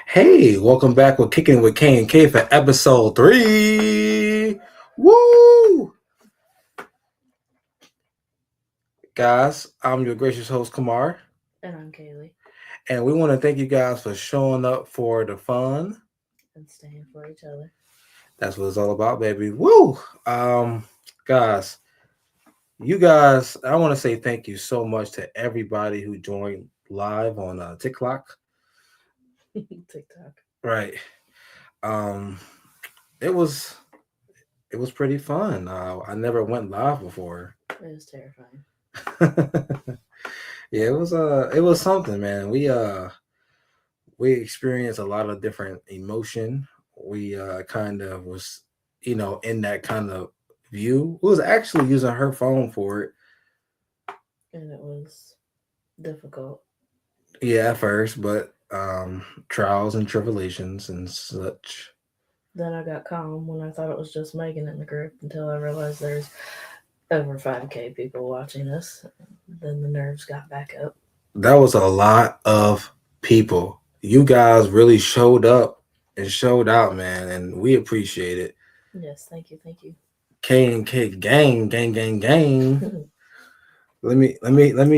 Hey, welcome back with Kicking with K and K for episode 3. Woo! Guys, I'm your gracious host, Kamar, And I'm Kaylee. and we want to thank you guys for showing up for the fun. And staying for each other. That's what it's all about, baby. Woo! Um, guys, I want to say thank you so much to everybody who joined live on TikTok. TikTok. Right. Um, it was it was pretty fun. I never went live before. It was terrifying. Yeah, it was something, man. We experienced a lot of different emotion. We kind of was, in that kind of view. We was actually using her phone for it. And it was difficult. Yeah, at first, but trials and tribulations and such. Then I got calm when I thought it was just Megan in the group until I realized there's over 5K people watching us. Then the nerves got back up. That was a lot of people. You guys really showed up and showed out, man, and we appreciate it. Yes, thank you, thank you. K and K gang, gang, gang, gang. Let me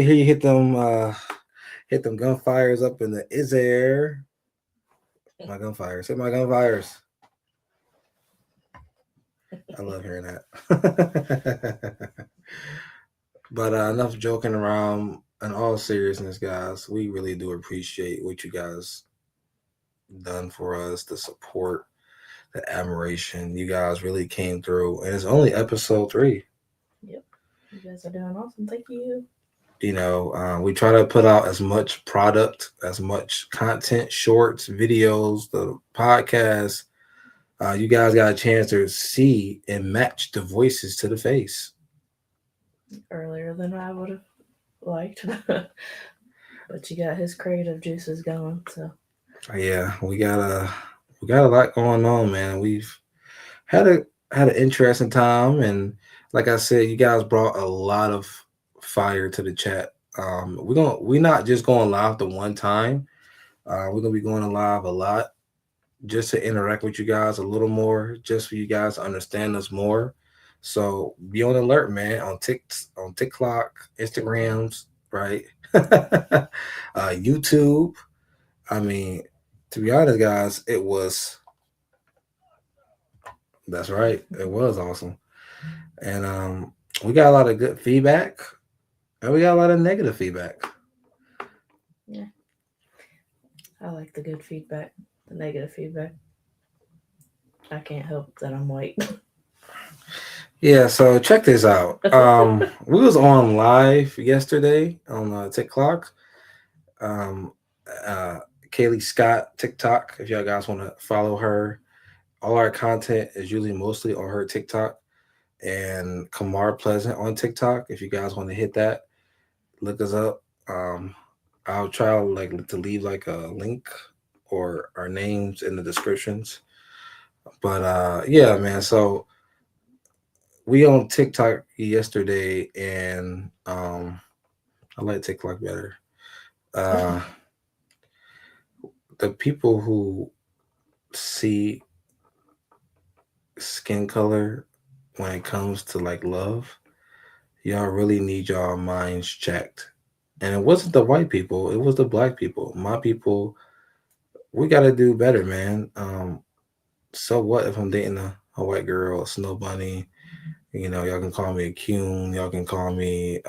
hear you hit them gunfires up in the is air. My gunfires. Hit my gunfires. I love hearing that. But enough joking around. In all seriousness, guys, we really do appreciate what you guys done for us, the support, the admiration. You guys really came through, and it's only episode 3. Yep. You guys are doing awesome. Thank you. We try to put out as much product, as much content, shorts, videos, the podcast. You guys got a chance to see and match the voices to the face. Earlier than I would have liked. But you got his creative juices going, so Yeah, we got a lot going on, man. We've had a had an interesting time, and like I said, you guys brought a lot of fire to the chat. We're not just going live the one time. We're gonna be going live a lot just to interact with you guys a little more, just for you guys to understand us more. So be on alert, man, on TikTok, Instagrams, right? YouTube. I mean, to be honest, guys, that's right. It was awesome. And we got a lot of good feedback and we got a lot of negative feedback. yeah. I like the good feedback, the negative feedback. I can't help that I'm white. Yeah, so check this out. We was on live yesterday on TikTok. Um, uh, Kaylee Scott TikTok. If y'all guys want to follow her, all our content is usually mostly on her TikTok and Kamar Pleasant on TikTok. If you guys want to hit that, look us up. I'll try like to leave like a link or our names in the descriptions. But yeah, man. So we on TikTok yesterday, and I like TikTok better. Uh, the people who see skin color when it comes to like love, y'all really need y'all minds checked. And it wasn't the white people; it was the black people. My people, we got to do better, man. So what if I'm dating a white girl, a snow bunny? Y'all can call me a Coon, y'all can call me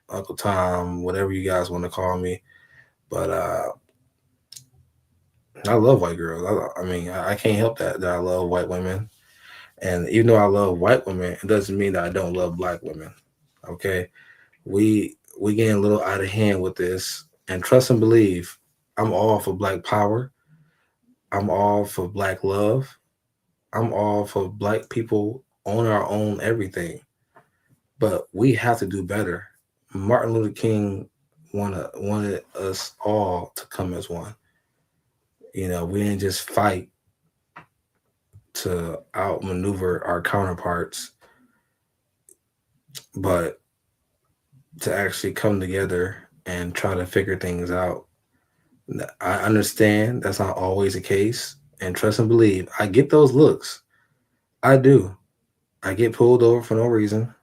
Uncle Tom, whatever you guys want to call me. But I love white girls. I mean, I can't help that I love white women. And even though I love white women, it doesn't mean that I don't love black women. Okay, we getting a little out of hand with this. And trust and believe, I'm all for black power. I'm all for black love. I'm all for black people on our own everything. But we have to do better. Martin Luther King wanted us all to come as one. We didn't just fight to outmaneuver our counterparts, but to actually come together and try to figure things out. I understand that's not always the case. And trust and believe, I get those looks. I do. I get pulled over for no reason.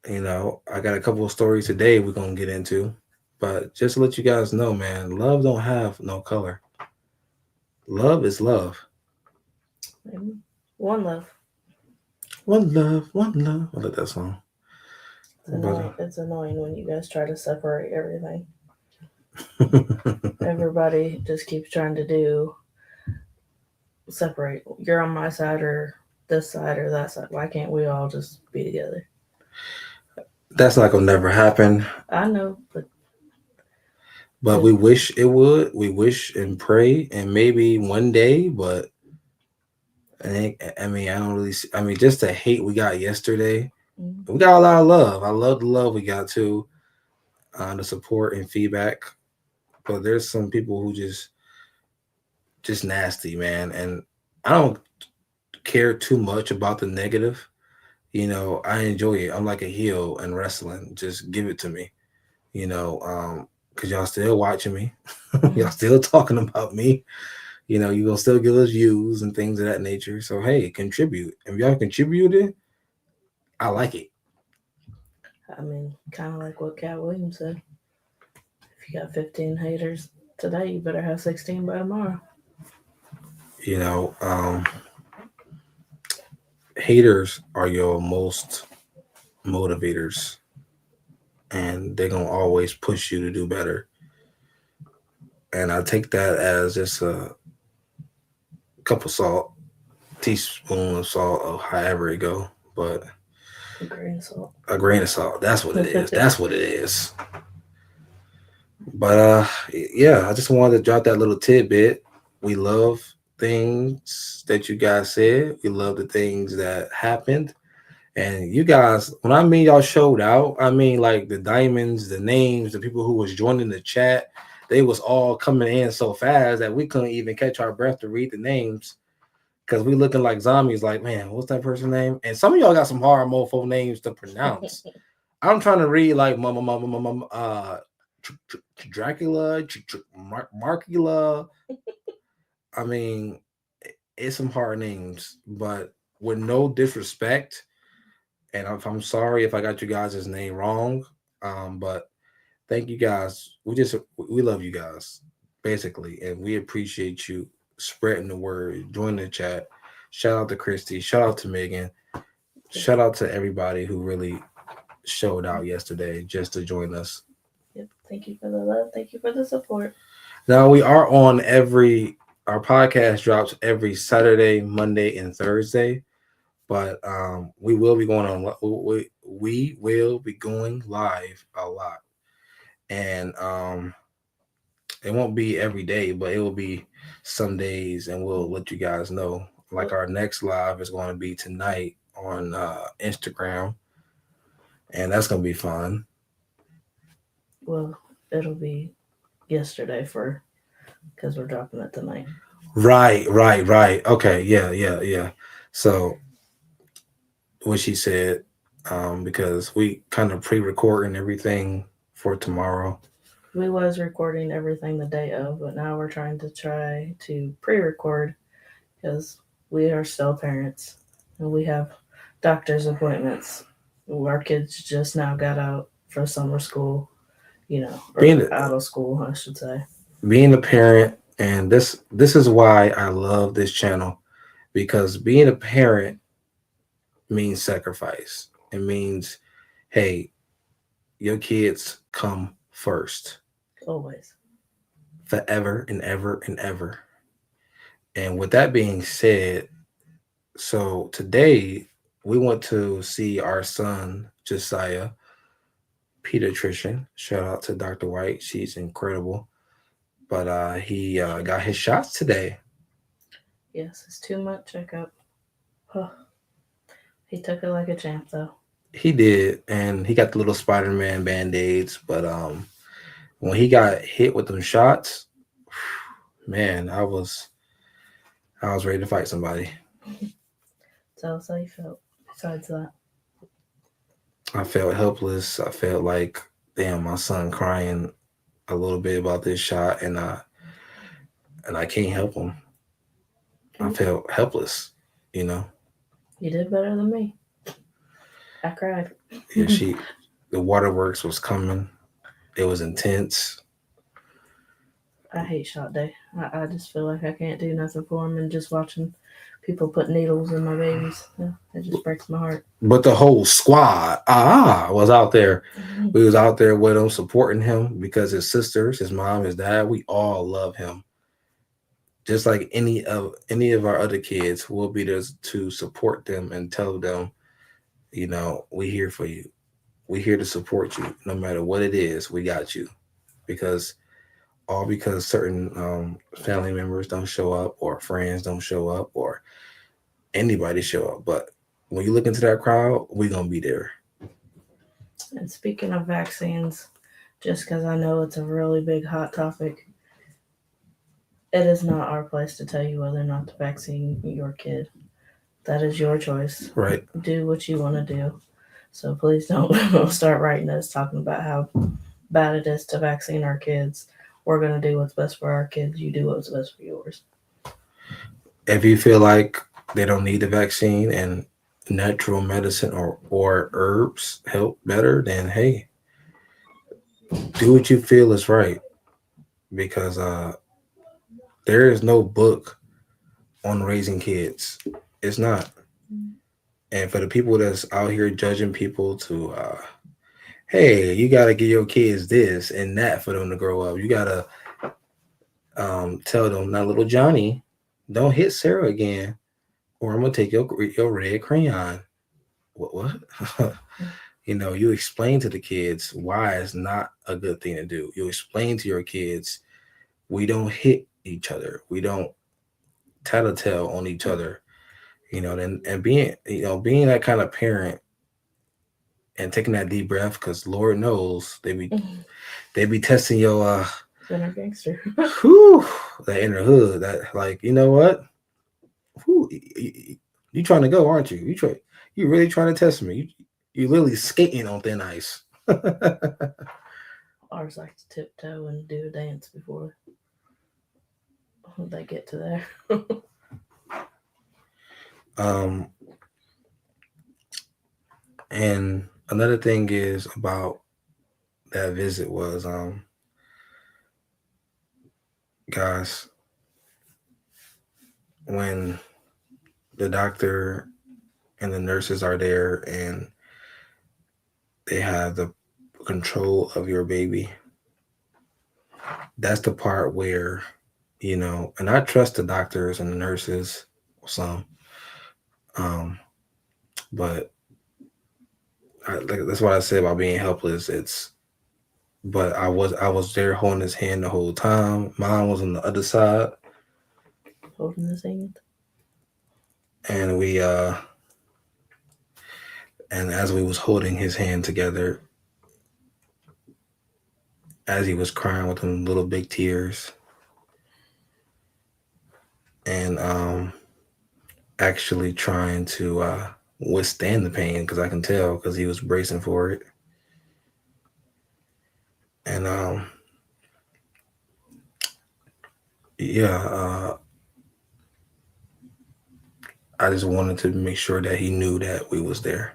I got a couple of stories today we're gonna get into. But just to let you guys know, man, love don't have no color. Love is love. Maybe. One love. One love, one love. I like that song. It's But annoying. It's annoying when you guys try to separate everything. uh, Everybody just keeps trying to do separate. You're on my side or this side or that side. Why can't we all just be together? that's not gonna never happen. I know, but But we wish it would. We wish and pray, and maybe one day. But I don't really. I mean, just the hate we got yesterday. mm, We got a lot of love. I love the love we got too, the support and feedback. But there's some people who just nasty, man. And I don't care too much about the negative. I enjoy it. I'm like a heel in wrestling. Just give it to me. Because y'all still watching me. Y'all still talking about me. You gonna still give us views and things of that nature. So hey, contribute. If y'all contributed, I like it. I mean, kind of like what Cat Williams said. If you got 15 haters today, you better have 16 by tomorrow. You know, haters are your most motivators, and they're gonna always push you to do better. And I take that as just a cup of salt, teaspoon of salt, or however it go. But A grain of salt. a grain of salt. That's what it is. That's what it is. But yeah, I just wanted to drop that little tidbit. We love things that you guys said. We love the things that happened. And you guys, when I mean y'all showed out, I mean like the diamonds, the names, the people who was joining the chat, they was all coming in so fast that we couldn't even catch our breath to read the names because we looking like zombies. Like, man, what's that person's name? And some of y'all got some hard mofo names to pronounce. I'm trying to read like Dracula, Markula. I mean, it's some hard names, but with no disrespect. And if I'm sorry if I got you guys' name wrong, but thank you guys. We love you guys, basically, and we appreciate you spreading the word, joining the chat. Shout out to Christy. Shout out to Megan. Shout out to everybody who really showed out yesterday just to join us. Yep. Thank you for the love. Thank you for the support. Now we are on our podcast drops every Saturday, Monday, and Thursday. But we will be going on. We will be going live a lot, and it won't be every day, but it will be some days, and we'll let you guys know. Like our next live is going to be tonight on Instagram, and that's going to be fun. Well, it'll be yesterday for because we're dropping it tonight. Right. Okay, yeah. So what she said, because we kind of pre-recording everything for tomorrow. We was recording everything the day of, but now we're try to pre-record because we are still parents and we have doctor's appointments. Our kids just now got out for summer school, or out of school, I should say. Being a parent, and this is why I love this channel, because being a parent means sacrifice. It means, hey, your kids come first, Always. forever and ever and ever. And with that being said, so today we want to see our son Josiah, pediatrician. Shout out to Dr. White, she's incredible. But he got his shots today. Yes, it's 2 month checkup. Oh, he took it like a champ, though. He did, and he got the little Spider-Man band-aids. But when he got hit with them shots, man, I was ready to fight somebody. Tell us how you felt. Besides that, I felt helpless. I felt like, damn, my son crying a little bit about this shot, and I can't help him. I felt helpless, you know. You did better than me. I cried. Yeah, the waterworks was coming. It was intense. I hate shot day. I just feel like I can't do nothing for them, and just watching people put needles in my babies, it just breaks my heart. But the whole squad, was out there. We was out there with him, supporting him because his sisters, his mom, his dad, we all love him. Just like any of our other kids, we'll be there to support them and tell them, we here for you. We here to support you, no matter what it is. We got you, because all because certain family members don't show up, or friends don't show up, or anybody show up. But when you look into that crowd, we gonna be there. And speaking of vaccines, just because I know it's a really big hot topic, it is not our place to tell you whether or not to vaccine your kid. That is your choice. Right. Do what you want to do. So please don't start writing us talking about how bad it is to vaccine our kids. We're going to do what's best for our kids. You do what's best for yours. If you feel like they don't need the vaccine and natural medicine or herbs help better, then hey, do what you feel is right, because there is no book on raising kids. It's not. And for the people that's out here judging people to hey, you got to give your kids this and that for them to grow up. You got to tell them, now, little Johnny, don't hit Sarah again, or I'm gonna take your red crayon. What? You explain to the kids why it's not a good thing to do. You explain to your kids, we don't hit each other. We don't tattletale on each other. And being that kind of parent and taking that deep breath, because Lord knows they be testing your Inner gangster. whew, that inner hood. That, like, you know what? Whew, you trying to go, aren't you? You really trying to test me? You literally skating on thin ice. Ours like to tiptoe and do a dance before they get to there. And another thing is about that visit was, guys, when the doctor and the nurses are there and they have the control of your baby, that's the part where, and I trust the doctors and the nurses some, but that's what I said about being helpless. But I was there holding his hand the whole time. Mom was on the other side, Holding his hand. and and as we was holding his hand together, as he was crying with them little big tears, and actually trying to withstand the pain, because I can tell, because he was bracing for it. And yeah, I just wanted to make sure that he knew that we was there.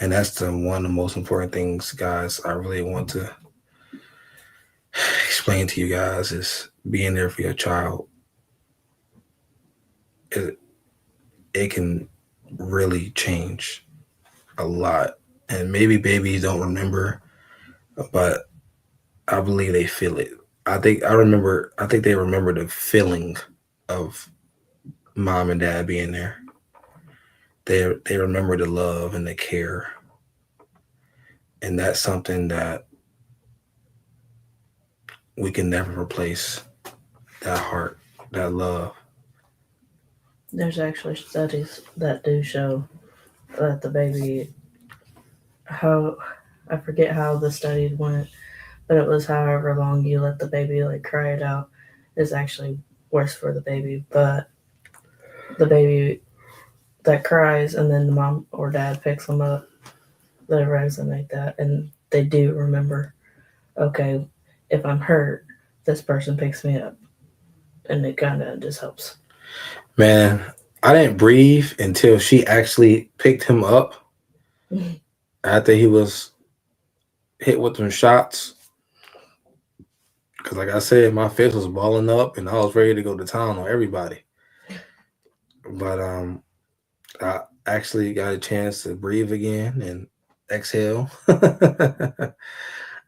And that's one of the most important things, guys, I really want to explain to you guys, is being there for your child. It can really change a lot. And maybe babies don't remember, but I believe they feel it. I think they remember the feeling of mom and dad being there. They remember the love and the care. And that's something that we can never replace. That heart, that love. There's actually studies that do show that the baby, how, I forget how the study went, but it was however long you let the baby like cry it out is actually worse for the baby. But the baby that cries and then the mom or dad picks them up, they resonate that, and they do remember. Okay, if I'm hurt, this person picks me up, and it kind of just helps. Man, I didn't breathe until she actually picked him up after he was hit with them shots. Cause like I said, my fist was balling up and I was ready to go to town on everybody. But I actually got a chance to breathe again and exhale.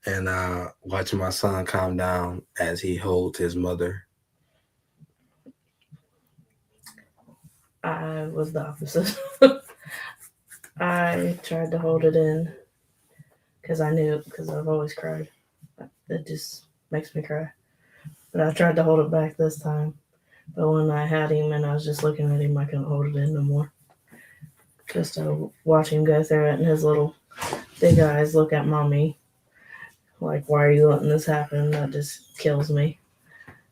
And watching my son calm down as he holds his mother. I was the opposite. I tried to hold it in because I knew because I've always cried. It just makes me cry. But I tried to hold it back this time. But when I had him and I was just looking at him, I couldn't hold it in no more. Just to watch him go through it and his little big eyes look at mommy like, why are you letting this happen? That just kills me.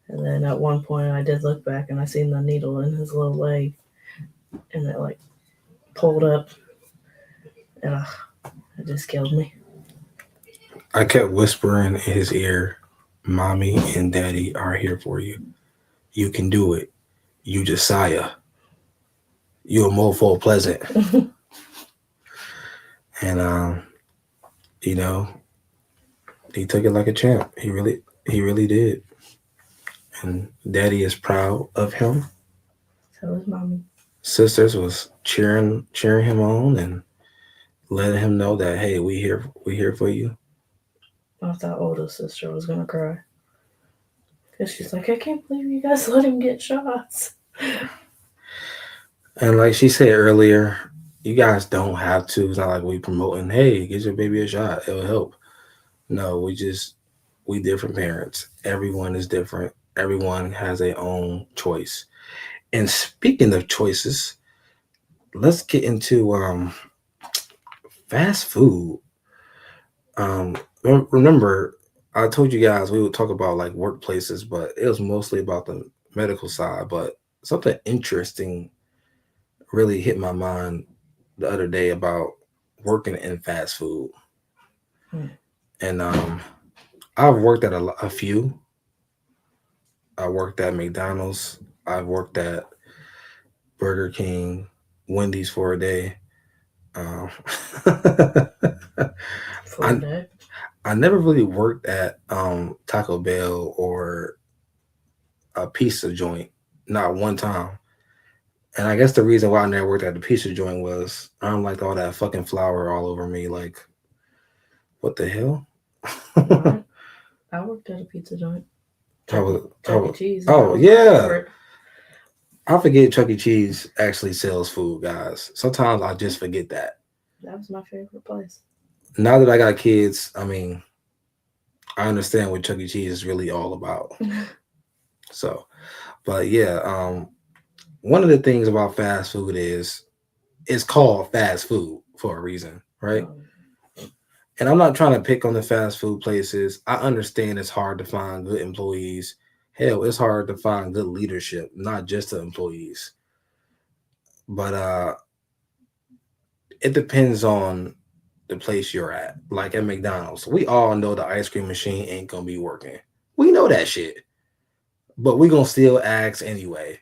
And then at one point, I did look back and I seen the needle in his little leg, and it like pulled up, and it just killed me. I kept whispering in his ear, "Mommy and Daddy are here for you. You can do it. You Josiah. You a mofo pleasant." And you know, he took it like a champ. He really did. And Daddy is proud of him. So was mommy. Sisters was cheering him on and letting him know that hey, we here for you. I thought oldest sister was gonna cry because she's like, I can't believe you guys let him get shots. And like she said earlier, you guys don't have to. It's not like we promoting, hey, get your baby a shot. It'll help. No, we different parents. Everyone is different. Everyone has their own choice. And speaking of choices, let's get into fast food. Um, remember, I told you guys we would talk about like workplaces, but it was mostly about the medical side. But something interesting really hit my mind the other day about working in fast food. Hmm. And I've worked at a few. I worked at McDonald's. I've worked at Burger King, Wendy's for a day. Um, For a I day. I never really worked at Taco Bell or a pizza joint, not one time. And I guess the reason why I never worked at the pizza joint was I don't like all that fucking flour all over me. Like, what the hell? No, I worked at a pizza joint. I Chuck E. was, I Chuck E. was, Cheese, and I oh was my yeah, favorite. I forget Chuck E. Cheese actually sells food, guys. Sometimes I just forget that. That was my favorite place. Now that I got kids, I mean, I understand what Chuck E. Cheese is really all about. So, but yeah, one of the things about fast food is it's called fast food for a reason, right? um, And I'm not trying to pick on the fast food places. I understand it's hard to find good employees. Hell, it's hard to find good leadership, not just the employees. But it depends on the place you're at. Like at McDonald's, we all know the ice cream machine ain't gonna be working. We know that shit, but we gonna still ask anyway.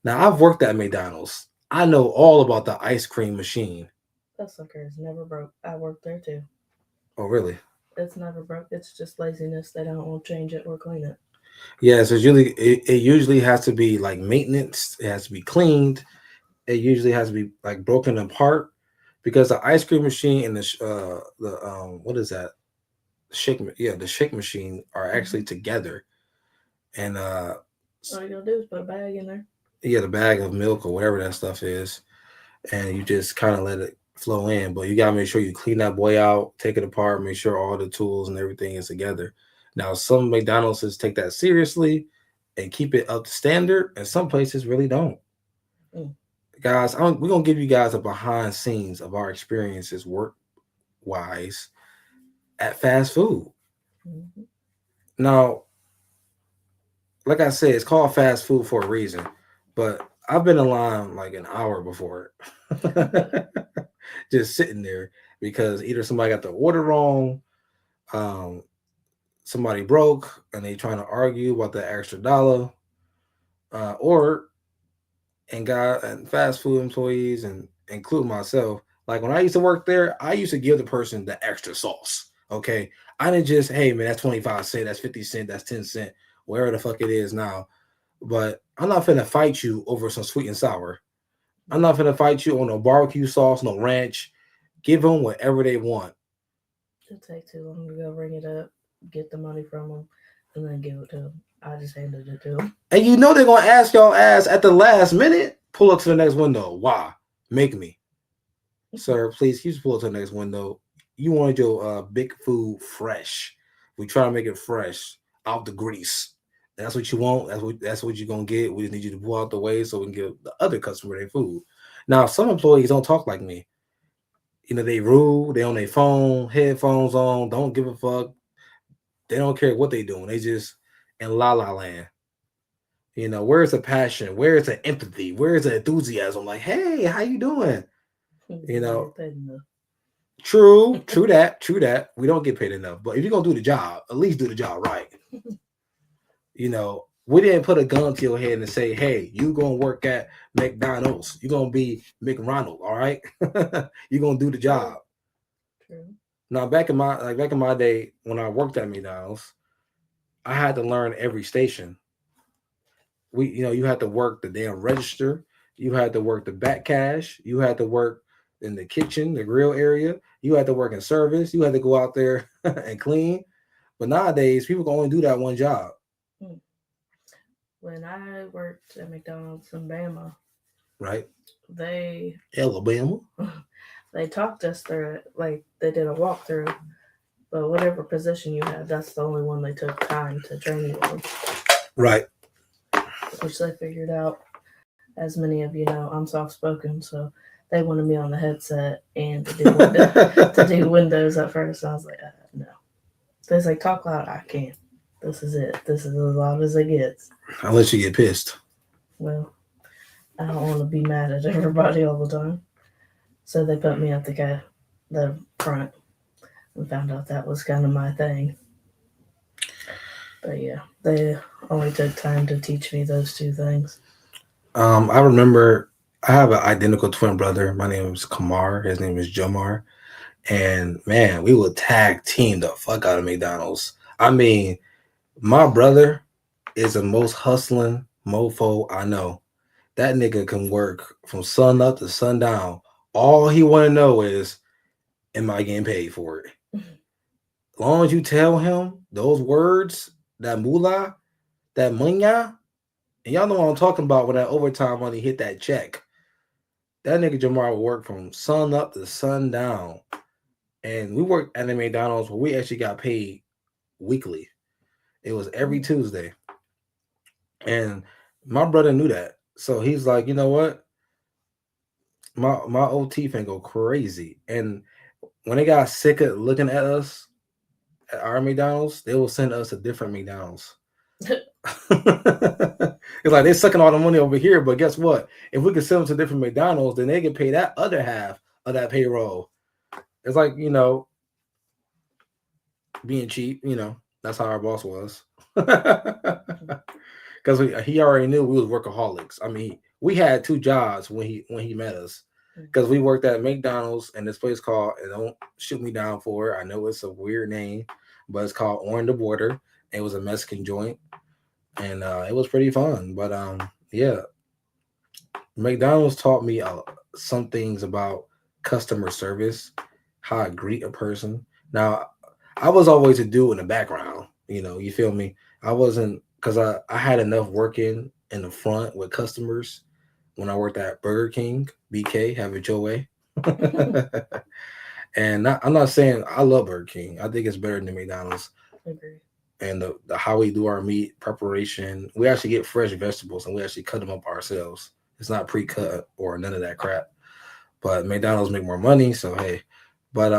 Now I've worked at McDonald's. I know all about the ice cream machine. that sucker is never broke. I worked there too. Oh really? It's never broke. It's just laziness. They don't want to change it or clean it. Yeah, so it usually has to be like maintenance. It has to be cleaned. It usually has to be like broken apart because the ice cream machine and the what is that the shake machine are Mm-hmm. actually together. And All you gotta do is put a bag in there. you get a bag of milk or whatever that stuff is, and you just kind of let it flow in. But you gotta make sure you clean that boy out, take it apart, make sure all the tools and everything is together. Now, some McDonald's take that seriously and keep it up to standard, and some places really don't. Mm. Guys, we're gonna give you guys a behind scenes of our experiences work wise at fast food. Mm-hmm. Now, like I said, it's called fast food for a reason, but I've been in line like an hour before it. Just sitting there because either somebody got the order wrong, um, somebody broke and they trying to argue about the extra dollar, or and got and fast food employees and include myself. Like when I used to work there, I used to give the person the extra sauce. Okay, I didn't just hey man, that's 25 cent, that's 50 cent, that's 10 cent, wherever the fuck it is now. But I'm not finna fight you over some sweet and sour. I'm not finna fight you on no barbecue sauce, no ranch. Give them whatever they want. It'll take too long to go ring it up, get the money from them, and then give it to them. I just handed it to them. And you know they're gonna ask y'all ass at the last minute, pull up to the next window. Why? Make me. Sir, please, can you just pull up to the next window? You wanted your big food fresh. We try to make it fresh, out the grease. That's what you want. That's what you're gonna get. We just need you to pull out the way so we can give the other customer their food. Now, some employees don't talk like me. You know, they rude, they on their phone, headphones on, don't give a fuck. They don't care what they doing. They just in la la land. You know, where's the passion? Where's the empathy? Where's the enthusiasm? Like, hey, how you doing? You know, true that. We don't get paid enough. But if you're gonna do the job, at least do the job right. You know, we didn't put a gun to your head and say, hey, you gonna work at McDonald's. You're gonna be McRonald, all right? You're gonna do the job. True. Now back in my day when I worked at McDonald's, I had to learn every station. You had to work the damn register, you had to work the back cash, you had to work in the kitchen, the grill area, you had to work in service, you had to go out there and clean. But nowadays, people can only do that one job. Hmm. When I worked at McDonald's in Bama, Right? they Alabama. they talked us through it. Like they did a walkthrough, but whatever position you had, that's the only one they took time to train you on. Right. Which they figured out. As many of you know, I'm soft spoken, so they wanted me on the headset and to do Windows at first. And I was like, no. They was like, talk loud. I can't. This is it. This is as loud as it gets. Unless you get pissed. Well, I don't want to be mad at everybody all the time. So they put me at the front and found out that was kind of my thing. But yeah, they only took time to teach me those two things. I remember I have an identical twin brother. My name is Kamar. His name is Jomar. And man, we would tag team the fuck out of McDonald's. I mean, my brother is the most hustling mofo I know. That nigga can work from sun up to sundown. All he want to know is, am I getting paid for it? As long as you tell him those words, that moolah, that munya, and y'all know what I'm talking about when that overtime money hit that check. That nigga Jamar would work from sun up to sundown. And we worked at the McDonald's where we actually got paid weekly. It was every Tuesday. And my brother knew that. So he's like, you know what? My OT finna go crazy. And when they got sick of looking at us at our McDonald's, they will send us a different McDonald's. It's like they're sucking all the money over here, but guess what? If we could send them to different McDonald's, then they can pay that other half of that payroll. It's like, being cheap, that's how our boss was. Because he already knew we was workaholics. I mean, we had two jobs when he met us. Because we worked at McDonald's and this place called, and don't shoot me down for it, I know it's a weird name, but it's called On the Border. It was a Mexican joint, and it was pretty fun. But yeah, McDonald's taught me some things about customer service, how I greet a person. Now, I was always a dude in the background. You feel me? I wasn't, because I had enough working in the front with customers when I worked at Burger King, BK, have it your way. And I'm not saying I love Burger King. I think it's better than McDonald's. Agree. And the how we do our meat preparation, we actually get fresh vegetables and we actually cut them up ourselves. It's not pre-cut or none of that crap. But McDonald's make more money, so hey. But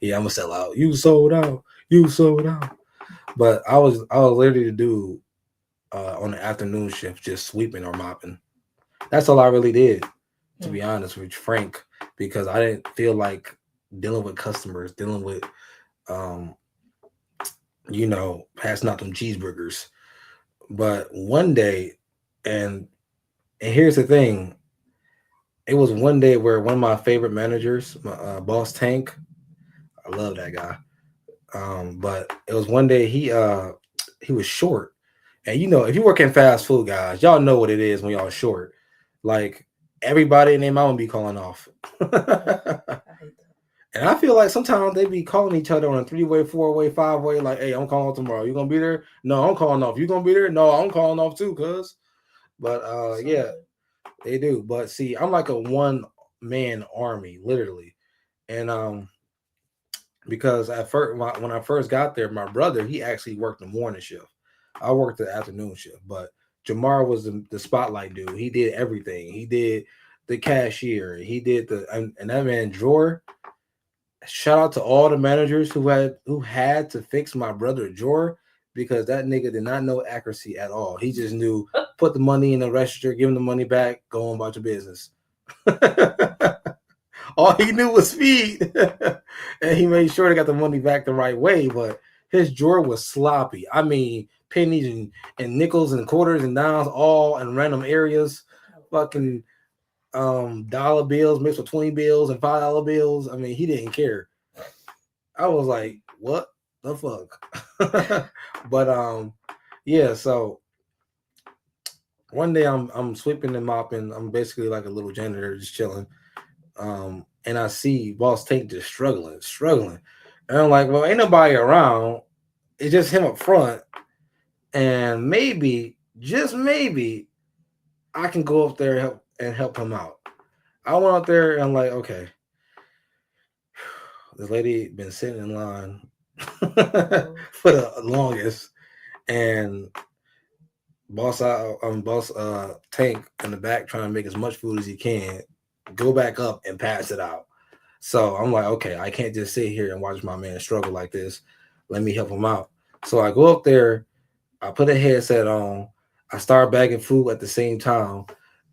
yeah, I'm gonna sell out. You sold out. You sold out. But I was literally to do on the afternoon shift, just sweeping or mopping. That's all I really did, to be honest with Frank, because I didn't feel like dealing with customers, dealing with passing out them cheeseburgers. But one day, and and here's the thing, it was one day where one of my favorite managers, my boss Tank, I love that guy. But it was one day he was short, and if you work in fast food, guys, y'all know what it is when y'all short. Like everybody and their mama be calling off. I hate that. And I feel like sometimes they be calling each other on a 3-way, 4-way, 5-way. Like, hey, I'm calling off tomorrow. You gonna be there? No, I'm calling off. You gonna be there? No, I'm calling off too, cuz. But Some yeah, do. they do. But see, I'm like a one man army, literally. And because at first when I first got there, my brother he actually worked the morning shift. I worked the afternoon shift, but Jamar was the spotlight dude. He did everything. He did the cashier. He did and that man drawer. Shout out to all the managers who had to fix my brother drawer because that nigga did not know accuracy at all. He just knew put the money in the register, give him the money back, go on about your business. All he knew was speed, and he made sure to got the money back the right way. But his drawer was sloppy. I mean, pennies and nickels and quarters and dimes all in random areas. Fucking dollar bills mixed with 20 bills and $5 bills. I mean, he didn't care. I was like, what the fuck? But yeah. So one day I'm sweeping and mopping. I'm basically like a little janitor, just chilling. And I see Boss Tank just struggling. And I'm like, well, ain't nobody around. It's just him up front. And maybe, just maybe, I can go up there and help him out. I went up there and I'm like, okay, this lady been sitting in line for the longest, and boss Tank in the back trying to make as much food as he can, go back up and pass it out. So I'm like, okay, I can't just sit here and watch my man struggle like this. Let me help him out. So I go up there, I put a headset on, I start bagging food at the same time,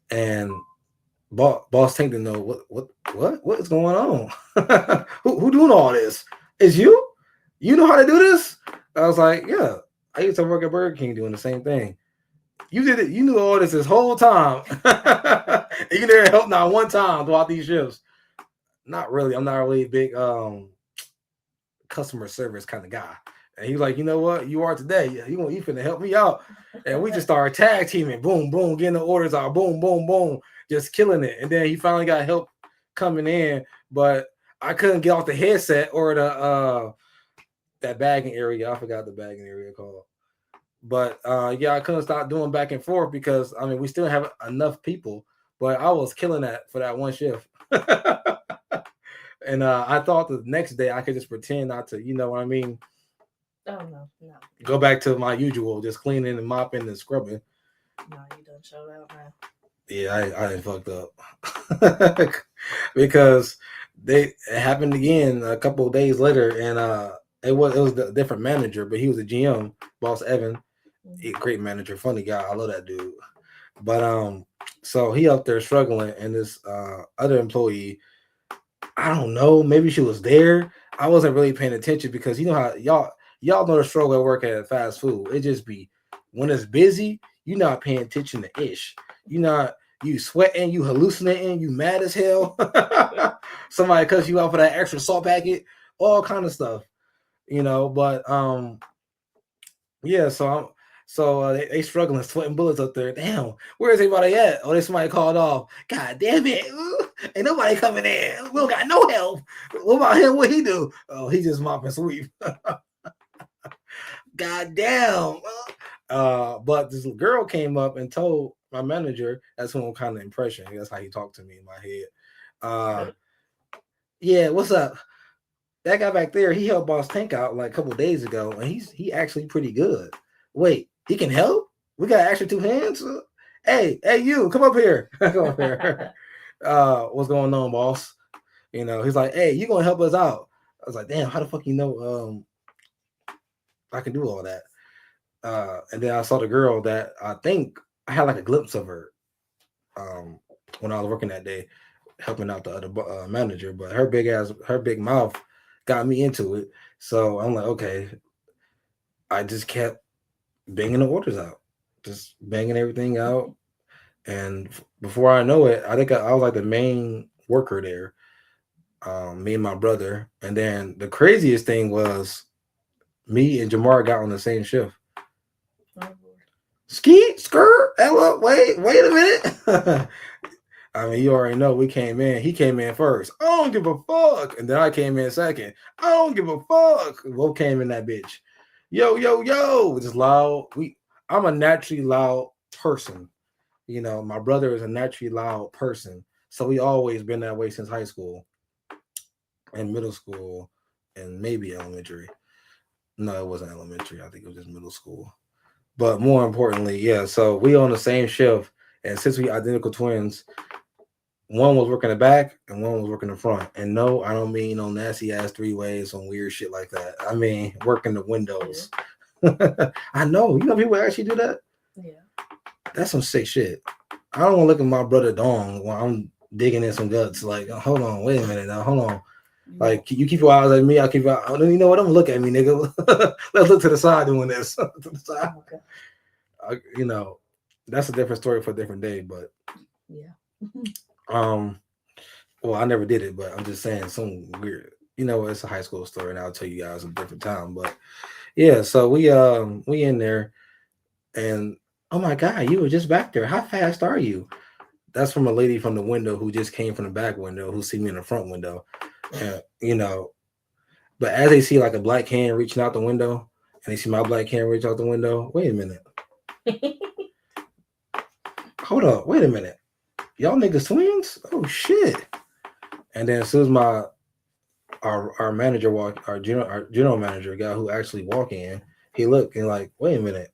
and boss Tank to know what is going on. who doing all this? Is you? You know how to do this? I was like, yeah. I used to work at Burger King doing the same thing. You did it. You knew all this whole time. You didn't help not one time throughout these shifts. Not really. I'm not really a big customer service kind of guy. And he was like, you know what? You are today. You finna help me out. And we just started tag teaming. Boom, boom, getting the orders out. Boom, boom, boom. Just killing it. And then he finally got help coming in. But I couldn't get off the headset or the that bagging area. I forgot the bagging area called. But yeah, I couldn't stop doing back and forth because I mean we still have enough people, but I was killing that for that one shift. And I thought the next day I could just pretend not to, you know what I mean? Oh no, no. Go back to my usual, just cleaning and mopping and scrubbing. No, you done showed out now. Yeah, I didn't fucked up because it happened again a couple of days later, and it was a different manager, but he was a GM, boss Evan, great manager, funny guy. I love that dude. But so he up there struggling, and this other employee, I don't know, maybe she was there. I wasn't really paying attention because you know how y'all know the struggle at work at fast food. It just be when it's busy, you're not paying attention to ish. You sweating, you hallucinating, you mad as hell. Somebody cuss you out for that extra salt packet, all kind of stuff, But yeah, they struggling, sweating bullets up there. Damn, where is everybody at? Oh, there's somebody called off. God damn it. Ain't nobody coming in. We don't got no help. What about him? What he do? Oh, he just mop and sweep. God damn. But this girl came up and told my manager, that's one kind of impression. That's how he talked to me in my head. Yeah, what's up? That guy back there, he helped Boss Tank out like a couple days ago, and he actually pretty good. Wait, he can help? We got actually two hands? Hey, you, come up here. Come up here. What's going on, boss? He's like, hey, you gonna help us out? I was like, damn, how the fuck you know I can do all that? And then I saw the girl that I think I had like a glimpse of her when I was working that day, helping out the other manager. But her big mouth got me into it. So I'm like, okay, I just kept banging the orders out, just banging everything out. And before I know it, I think I was like the main worker there. Me and my brother. And then the craziest thing was me and Jamar got on the same shift. Oh, Lord. Skeet, skirt, Ella, wait a minute. I mean, you already know we came in. He came in first. I don't give a fuck. And then I came in second. I don't give a fuck. We both came in that bitch. Yo, yo, yo. Just loud. I'm a naturally loud person. You know, my brother is a naturally loud person. So we always been that way since high school and middle school and maybe elementary. No, it wasn't elementary. I think it was just middle school. But more importantly, yeah. So we on the same shift, and since we identical twins, one was working the back and one was working the front. And no, I don't mean no nasty ass three ways on weird shit like that. I mean working the windows. Yeah. I know. You know people actually do that? Yeah. That's some sick shit. I don't want to look at my brother Dong while I'm digging in some guts. Like, hold on, wait a minute now, hold on. Like, you keep your eyes at me, I'll keep your eyes. You know what? Don't look at me, nigga. Let's look to the side doing this. To the side. You know, that's a different story for a different day. But yeah. Well, I never did it, but I'm just saying some weird. You know, it's a high school story, and I'll tell you guys a different time. But yeah, so we in there, and oh my god, you were just back there. How fast are you? That's from a lady from the window who just came from the back window who see me in the front window. And, you know, but as they see like a black hand reaching out the window and they see my black hand reach out the window, wait a minute. Hold up, wait a minute. Y'all niggas twins? Oh shit. And then as soon as our manager walked, our general manager, guy who actually walked in, he looked and like, wait a minute.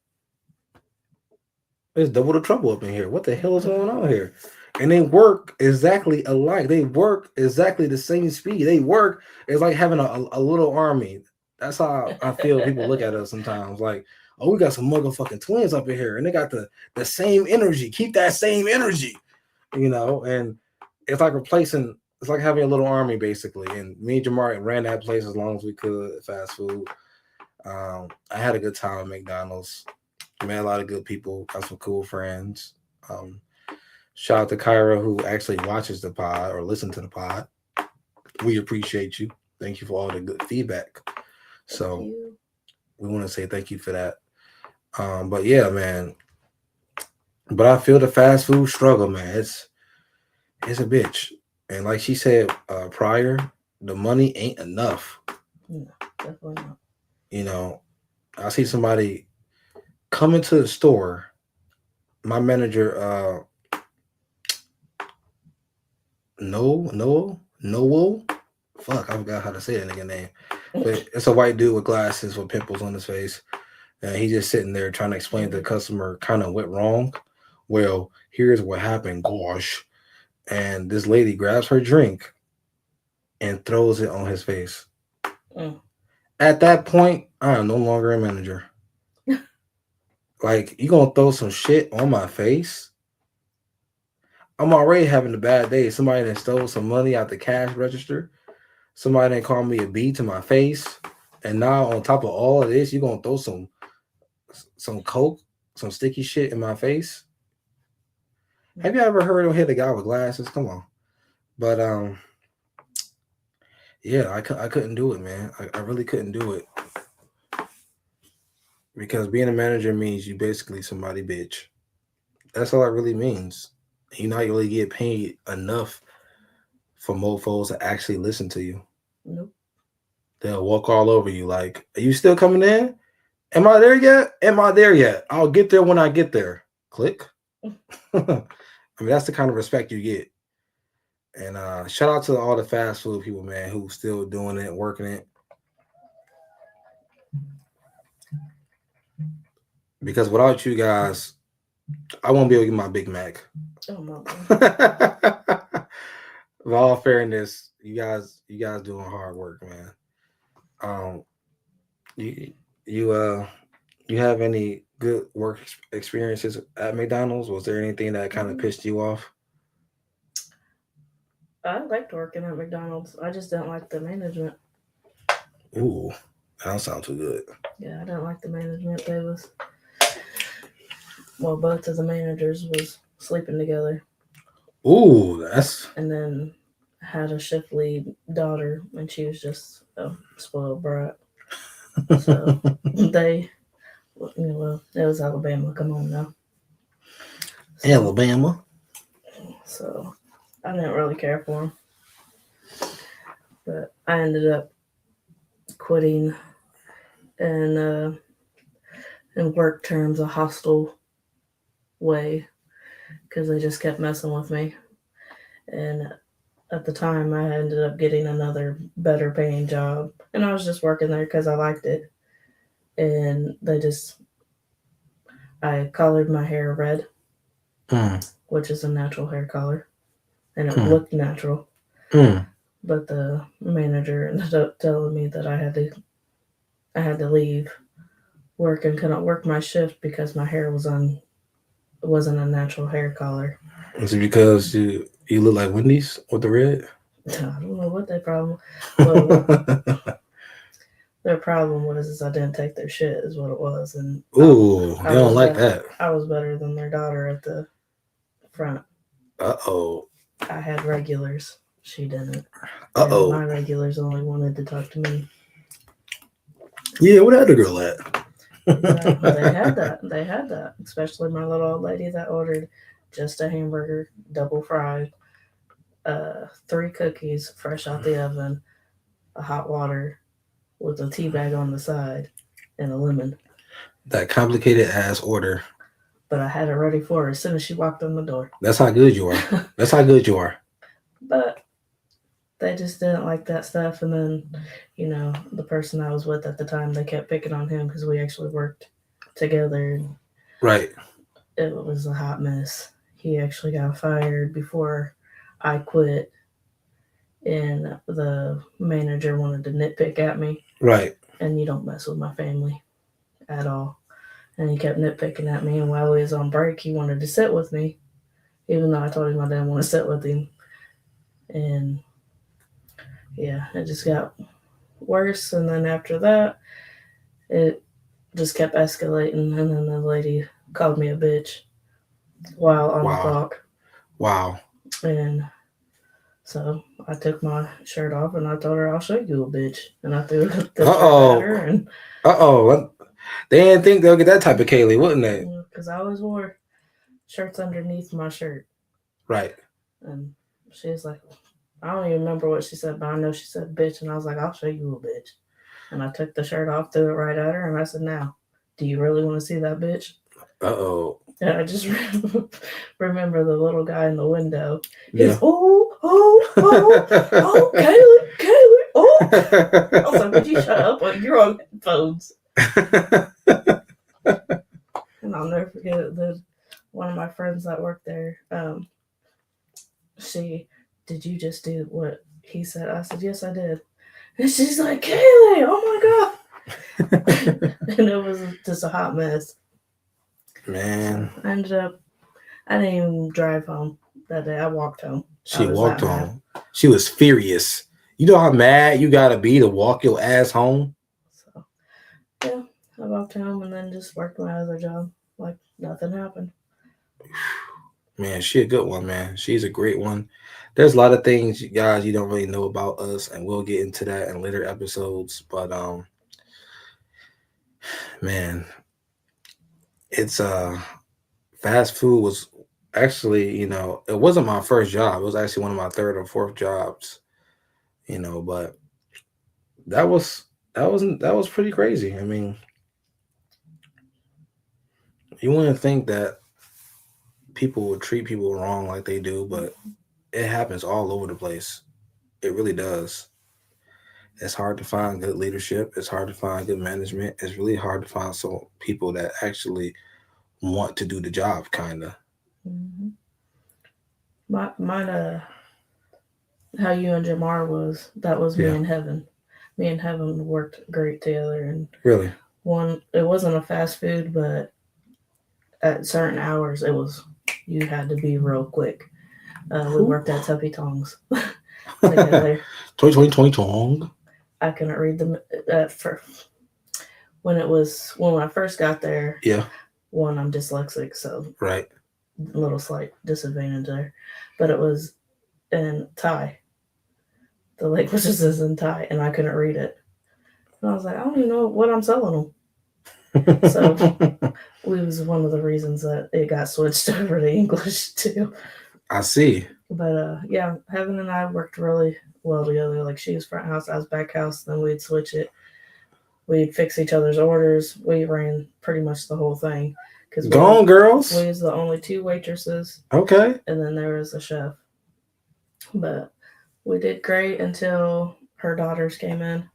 There's double the trouble up in here. What the hell is going on here? And they work exactly alike. They work exactly the same speed. They work. It's like having a little army. That's how I feel people look at us sometimes. Like, oh, we got some motherfucking twins up in here, and they got the same energy. Keep that same energy, you know. And it's like replacing. It's like having a little army basically. And me and Jamar ran that place as long as we could. Fast food. I had a good time at McDonald's. Met a lot of good people. Got some cool friends. Shout out to Kyra who actually watches the pod or listen to the pod. We appreciate you. Thank you for all the good feedback. So we want to say thank you for that. But yeah, man. But I feel the fast food struggle, man. It's a bitch. And like she said prior, the money ain't enough. No, definitely not. You know, I see somebody come into the store. My manager, Noel. Fuck, I forgot how to say that nigga name. But it's a white dude with glasses with pimples on his face. And he's just sitting there trying to explain to the customer kind of went wrong. Well, here's what happened, gosh. And this lady grabs her drink and throws it on his face. At that point, I am no longer a manager. Like, you gonna throw some shit on my face? I'm already having a bad day. Somebody that stole some money out the cash register. Somebody that called me a B to my face. And now on top of all of this, you're gonna throw some coke, some sticky shit in my face. Have you ever heard or hit a guy with glasses? Come on. But yeah, I couldn't do it, man. I really couldn't do it. Because being a manager means you basically somebody bitch. That's all it really means. You not really get paid enough for mofos to actually listen to you. Nope. They'll walk all over you like, are you still coming in? Am I there yet? Am I there yet? I'll get there when I get there. Click. I mean, that's the kind of respect you get. And shout out to all the fast food people, man, who's still doing it, working it. Because without you guys, I won't be able to get my Big Mac. Oh my God. With all fairness, you guys doing hard work, man. You have any good work experiences at McDonald's? Was there anything that kind of pissed you off? I liked working at McDonald's. I just didn't like the management. Ooh. That don't sound too good. Yeah, I didn't like the management. Both of the managers was sleeping together. Ooh, that's And then had a shift lead daughter, and she was just a spoiled brat. So they, it was Alabama. Come on now. So, Alabama. so I didn't really care for him, but I ended up quitting in in work terms a hostile way because they just kept messing with me. And at the time, I ended up getting another better paying job, and I was just working there because I liked it. And I colored my hair red, Mm, which is a natural hair color, and it mm, looked natural. mm. But the manager ended up telling me that I had to leave work and couldn't work my shift because my hair wasn't a natural hair color. Is it because you look like Wendy's with the red? I don't know what their problem. Well, what their problem was is I didn't take their shit is what it was, and Ooh, they I don't was like better. that. I was better than their daughter at the front. Uh-oh. I had regulars. She didn't, and Uh-oh. my regulars only wanted to talk to me. Yeah, where that girl at? They had that. They had that. Especially my little old lady that ordered just a hamburger, double fried, 3 cookies fresh out the oven, a hot water with a tea bag on the side, and a lemon. That complicated ass order. But I had it ready for her as soon as she walked in the door. That's how good you are. That's how good you are. But they just didn't like that stuff. And then, the person I was with at the time, they kept picking on him because we actually worked together. And Right. it was a hot mess. He actually got fired before I quit, and the manager wanted to nitpick at me. Right. And you don't mess with my family at all. And he kept nitpicking at me. And while he was on break, he wanted to sit with me, even though I told him I didn't want to sit with him. And yeah, it just got worse. And then after that, it just kept escalating. And then the lady called me a bitch while on the clock. Wow. And so I took my shirt off and I told her, I'll show you a bitch. And I threw the shirt at her. And they didn't think they'll get that type of Kaylee, wouldn't they? Because I always wore shirts underneath my shirt. Right. And she was like, I don't even remember what she said, but I know she said bitch. And I was like, I'll show you a bitch. And I took the shirt off, threw it right at her. And I said, now, do you really want to see that bitch? Uh-oh. And I just remember the little guy in the window. Yeah. He's, oh, Kaylee, oh. I was like, would you shut up? You're on headphones. And I'll never forget it. One of my friends that worked there, did you just do what he said? I said, yes, I did. And she's like, Kaylee, oh my God. And it was just a hot mess. Man. So I didn't even drive home that day. I walked home. She walked home. She was furious. You know how mad you gotta be to walk your ass home? So, yeah, I walked home and then just worked my other job like nothing happened. Man, she a good one, man. She's a great one. There's a lot of things, guys, you don't really know about us, and we'll get into that in later episodes. But man, it's fast food was actually, it wasn't my first job. It was actually one of my third or fourth jobs. But that was pretty crazy. I mean, you wouldn't think that people would treat people wrong like they do, but it happens all over the place. It really does. It's hard to find good leadership. It's hard to find good management. It's really hard to find some people that actually want to do the job, kind of. Mm-hmm. Mine, how you and Jamar was, that was me in heaven. Me and Heaven worked great together. And really, it wasn't a fast food, but at certain hours, you had to be real quick. We worked at Tuppy Tongs together. Toy Tong. I couldn't read them at first. When I first got there, Yeah. one, I'm dyslexic, so Right. a little slight disadvantage there. But it was in Thai. The languages is in Thai, and I couldn't read it. And I was like, I don't even know what I'm selling them. So we was one of the reasons that it got switched over to English too. I see. But yeah, Heaven and I worked really well together. Like she was front house, I was back house. Then we'd switch it. We'd fix each other's orders. We ran pretty much the whole thing because Gone girls. we was the only two waitresses. Okay. And then there was a chef. But we did great until her daughters came in.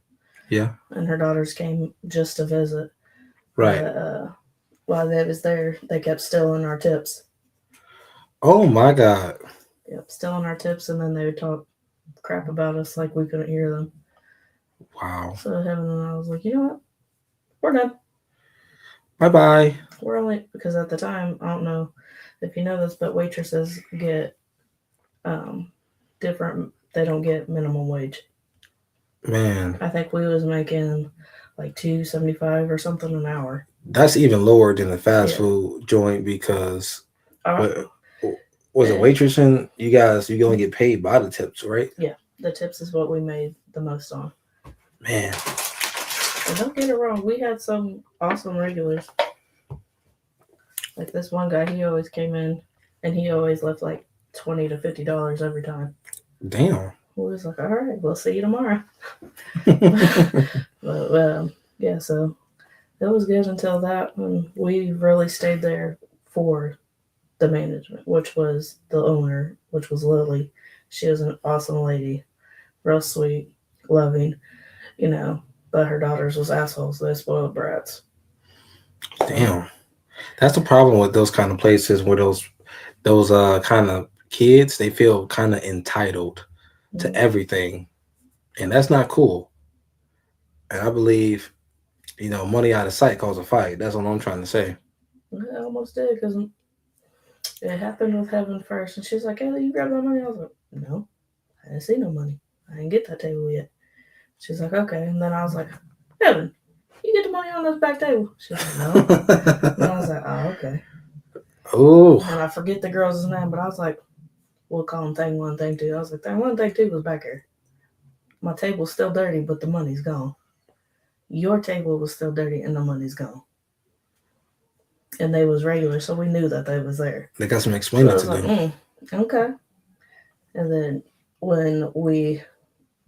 Yeah. And her daughters came just to visit. Right. But while they was there, they kept stealing our tips. Oh my God. Yep, stealing our tips, and then they would talk crap about us like we couldn't hear them. Wow. So Heaven and I was like, you know what? We're done. Bye-bye. We're only, because at the time, I don't know if you know this, but waitresses get different. They don't get minimum wage. Man. I think we was making like $2.75 or something an hour. That's even lower than the fast food joint because was it waitressing? You only get paid by the tips, right? Yeah, the tips is what we made the most on. Man. And don't get it wrong, we had some awesome regulars. Like this one guy, he always came in and he always left like $20 to $50 every time. Damn. We was like, all right, we'll see you tomorrow. But yeah, so it was good until that when we really stayed there for the management, which was the owner, which was Lily. She was an awesome lady, real sweet, loving, but her daughters was assholes. They spoiled brats. Damn. That's the problem with those kind of places where those kind of kids, they feel kind of entitled to everything. And that's not cool. And I believe, money out of sight causes a fight. That's what I'm trying to say. I almost did because it happened with Heaven first. And she's like, hey, you grabbed my money? I was like, no, I didn't see no money. I didn't get that table yet. She's like, okay. And then I was like, Heaven, you get the money on this back table? She's like, no. And I was like, oh, okay. Oh. And I forget the girl's name, but I was like, we'll call them Thing 1, Thing 2. I was like, Thing 1, Thing 2 was back here. My table's still dirty, but the money's gone. Your table was still dirty and the money's gone. And they was regular, so we knew that they was there. They got some explaining to do. Okay. And then when we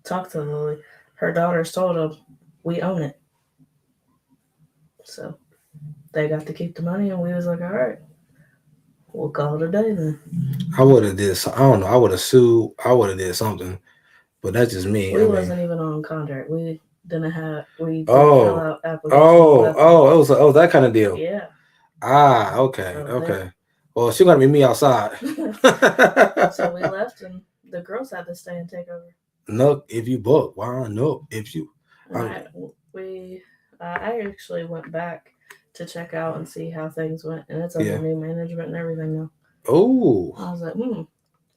talked to Lily, her daughters told them, we own it. So they got to keep the money, and we was like, all right, we'll call it a day then. I would have did. I don't know. I would have sued. I would have did something, but that's just me. We wasn't even on contract. We didn't have. We didn't fill out applications. It was that kind of deal. Yeah. Ah, okay, okay. Well, she's gonna meet me outside. So we left, and the girls had to stay and take over. No, if you book, why no? If you, I actually went back to check out and see how things went, and it's under new management and everything now. Oh, I was like,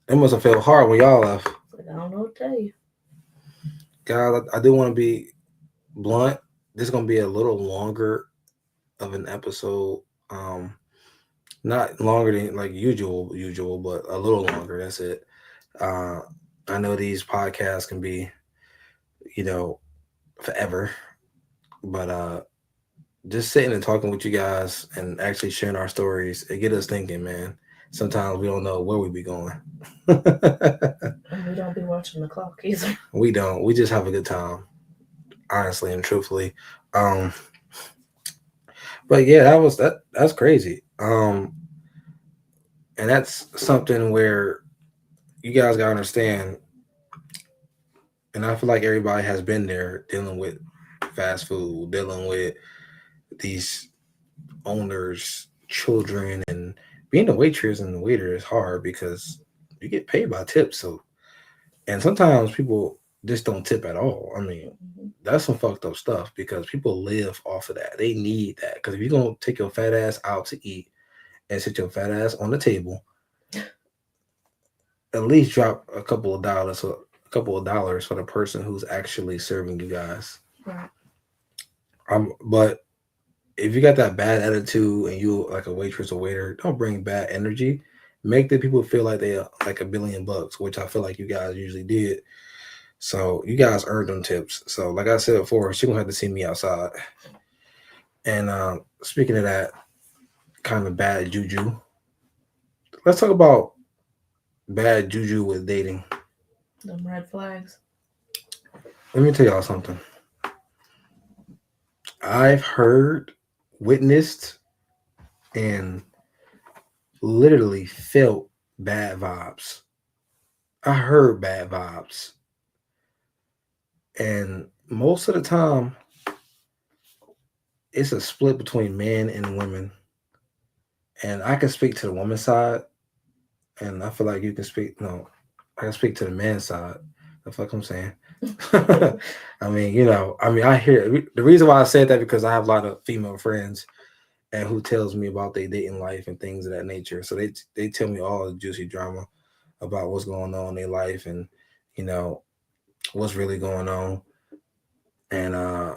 It must have felt hard when y'all left. Like, I don't know what to tell you. Guys, I do want to be blunt. This is gonna be a little longer of an episode. Not longer than like usual, but a little longer. That's it. I know these podcasts can be, forever, but just sitting and talking with you guys and actually sharing our stories, it get us thinking, man. Sometimes we don't know where we be going. And we don't be watching the clock either. We don't. We just have a good time, honestly and truthfully. But yeah, that's crazy. And that's something where you guys gotta understand. And I feel like everybody has been there dealing with fast food, dealing with these owners, children, and being a waitress and a waiter is hard because you get paid by tips. So, and sometimes people just don't tip at all. I mean, that's some fucked up stuff because people live off of that. They need that because if you're gonna take your fat ass out to eat and sit your fat ass on the table, at least drop a couple of dollars a couple of dollars for the person who's actually serving you guys. Right. But if you got that bad attitude and you like a waitress or waiter, don't bring bad energy. Make the people feel like they are like $1 billion, which I feel like you guys usually did. So you guys earned them tips. So like I said before, she gonna have to see me outside. And speaking of that kind of bad juju, let's talk about bad juju with dating. Them red flags. Let me tell y'all something. I've heard, witnessed, and literally felt bad vibes. I heard bad vibes. And most of the time, it's a split between men and women. And I can speak to the woman's side, and I feel like you can speak, no, I can speak to the man's side. The fuck I'm saying. I mean, I hear the reason why I said that because I have a lot of female friends and who tells me about their dating life and things of that nature. So they tell me all the juicy drama about what's going on in their life and you know what's really going on. And I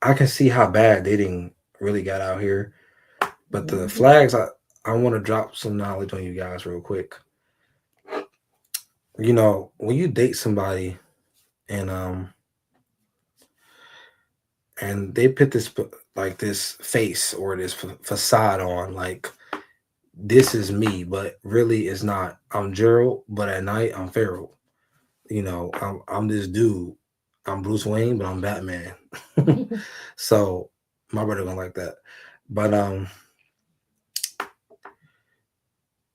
I can see how bad dating really got out here. But the Mhm. flags, I want to drop some knowledge on you guys real quick. When you date somebody and they put this like this face or this facade on, like this is me, but really it's not. I'm Gerald, but at night I'm Farrell. I'm this dude. I'm Bruce Wayne, but I'm Batman. So my brother gonna like that. But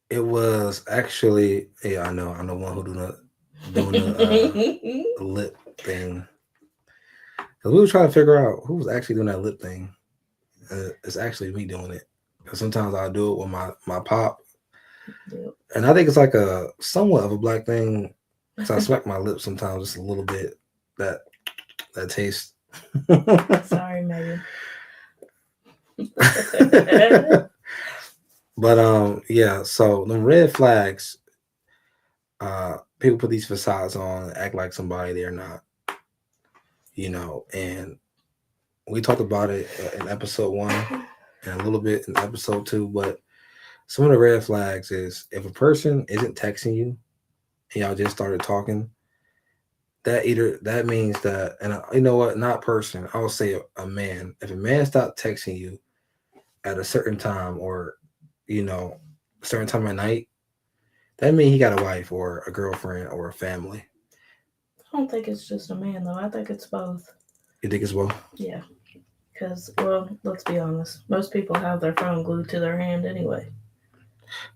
it was actually, yeah, I know one who doing the lip thing. Cause we were trying to figure out who was actually doing that lip thing. It's actually me doing it. Cause sometimes I do it with my pop, Yep. and I think it's like a somewhat of a black thing. Cause I smack my lips sometimes just a little bit. That that taste. Sorry, Megan. But yeah. So the red flags. People put these facades on, and act like somebody they're not. And we talked about it in episode 1 and a little bit in episode 2. But some of the red flags is if a person isn't texting you and y'all just started talking, that means that, and you know what, not person, I'll say a man. If a man stopped texting you at a certain time or a certain time at night, that means he got a wife or a girlfriend or a family. I don't think it's just a man though. I think it's both. You think as well? Yeah, because well, let's be honest. Most people have their phone glued to their hand anyway.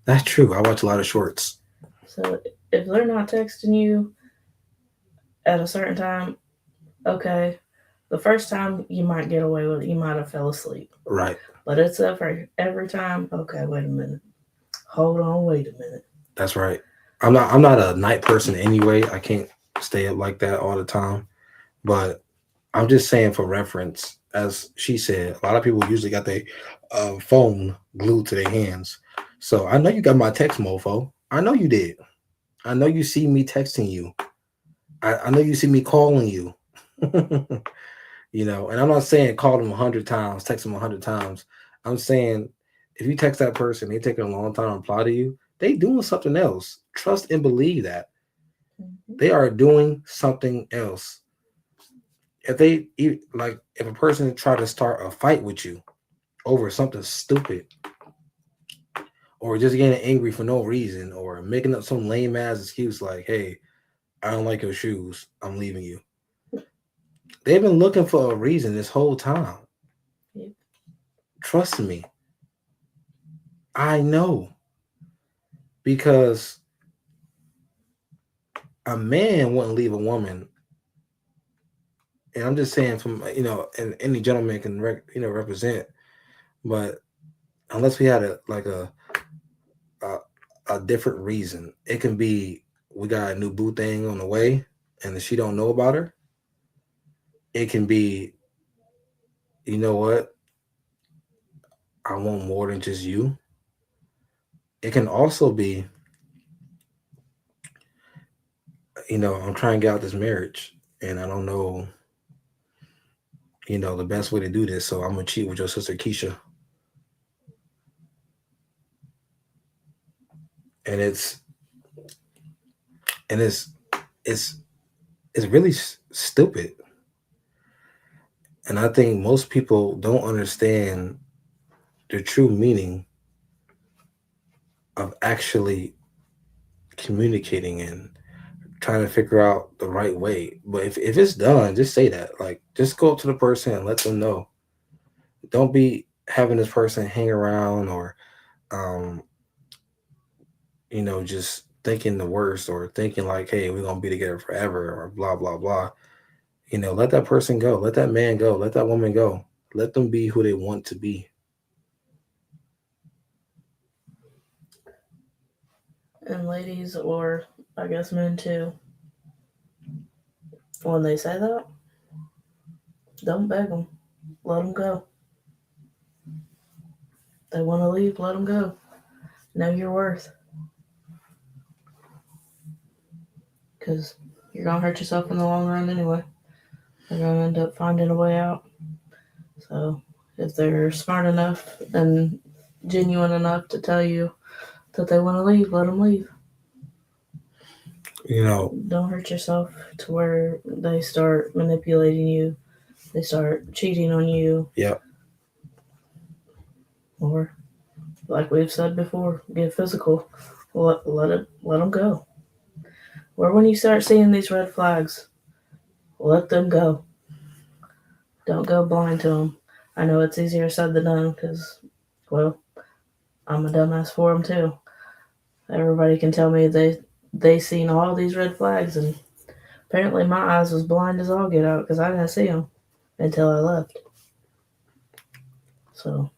That's true. I watch a lot of shorts. So if they're not texting you at a certain time, okay. The first time you might get away with it. You might have fell asleep. Right. But it's every time. Okay, wait a minute. Hold on, wait a minute. That's right. I'm not a night person anyway. I can't stay up like that all the time. But I'm just saying for reference, as she said, a lot of people usually got their phone glued to their hands. So I know you got my text, mofo. I know you did. I know you see me texting you. I know you see me calling you. And I'm not saying call them 100 times, text them 100 times. I'm saying if you text that person, they take a long time to reply to you. They doing something else. Trust and believe that Mm-hmm. they are doing something else. If a person try to start a fight with you over something stupid, or just getting angry for no reason, or making up some lame ass excuse like, "Hey, I don't like your shoes. I'm leaving you." They've been looking for a reason this whole time. Yep. Trust me, I know because a man wouldn't leave a woman, and I'm just saying from and any gentleman can represent, but unless we had a a different reason, it can be we got a new boo thing on the way, and she don't know about her. It can be, you know what, I want more than just you. It can also be I'm trying to get out this marriage, and I don't know, the best way to do this. So I'm gonna cheat with your sister Keisha, and and it's it's it's really stupid. And I think most people don't understand the true meaning of actually communicating and trying to figure out the right way. But if it's done, just say that. Like, just go up to the person and let them know. Don't be having this person hang around or, um, just thinking the worst or thinking like, hey, we're gonna be together forever or blah blah blah. Let that person go. Let that man go. Let that woman go. Let them be who they want to be. And ladies, or I guess men too, when they say that, don't beg them. Let them go. They want to leave, let them go. Know your worth. Because you're going to hurt yourself in the long run anyway. They're going to end up finding a way out. So if they're smart enough and genuine enough to tell you that they want to leave, let them leave. You know, Don't hurt yourself to where they start manipulating you, they start cheating on you, yeah. or like we've said before, get physical. Let them go. Or when you start seeing these red flags, let them go. Don't go blind to them. I know it's easier said than done because, well, I'm a dumbass for them too. Everybody can tell me they seen all these red flags, and apparently my eyes was blind as all get out because I didn't see them until I left. So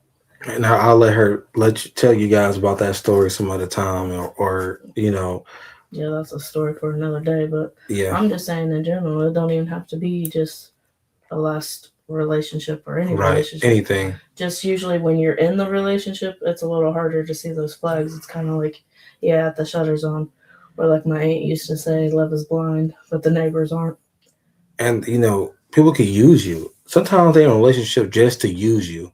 And I'll let you tell you guys about that story some other time, or yeah, that's a story for another day. But yeah, I'm just saying in general, it don't even have to be just a last relationship or any right, relationship. anything. Just usually when you're in the relationship, it's a little harder to see those flags. It's kind of like, yeah, the shutter's on. Or like my aunt used to say, love is blind, but the neighbors aren't. And people can use you. Sometimes they're in a relationship just to use you.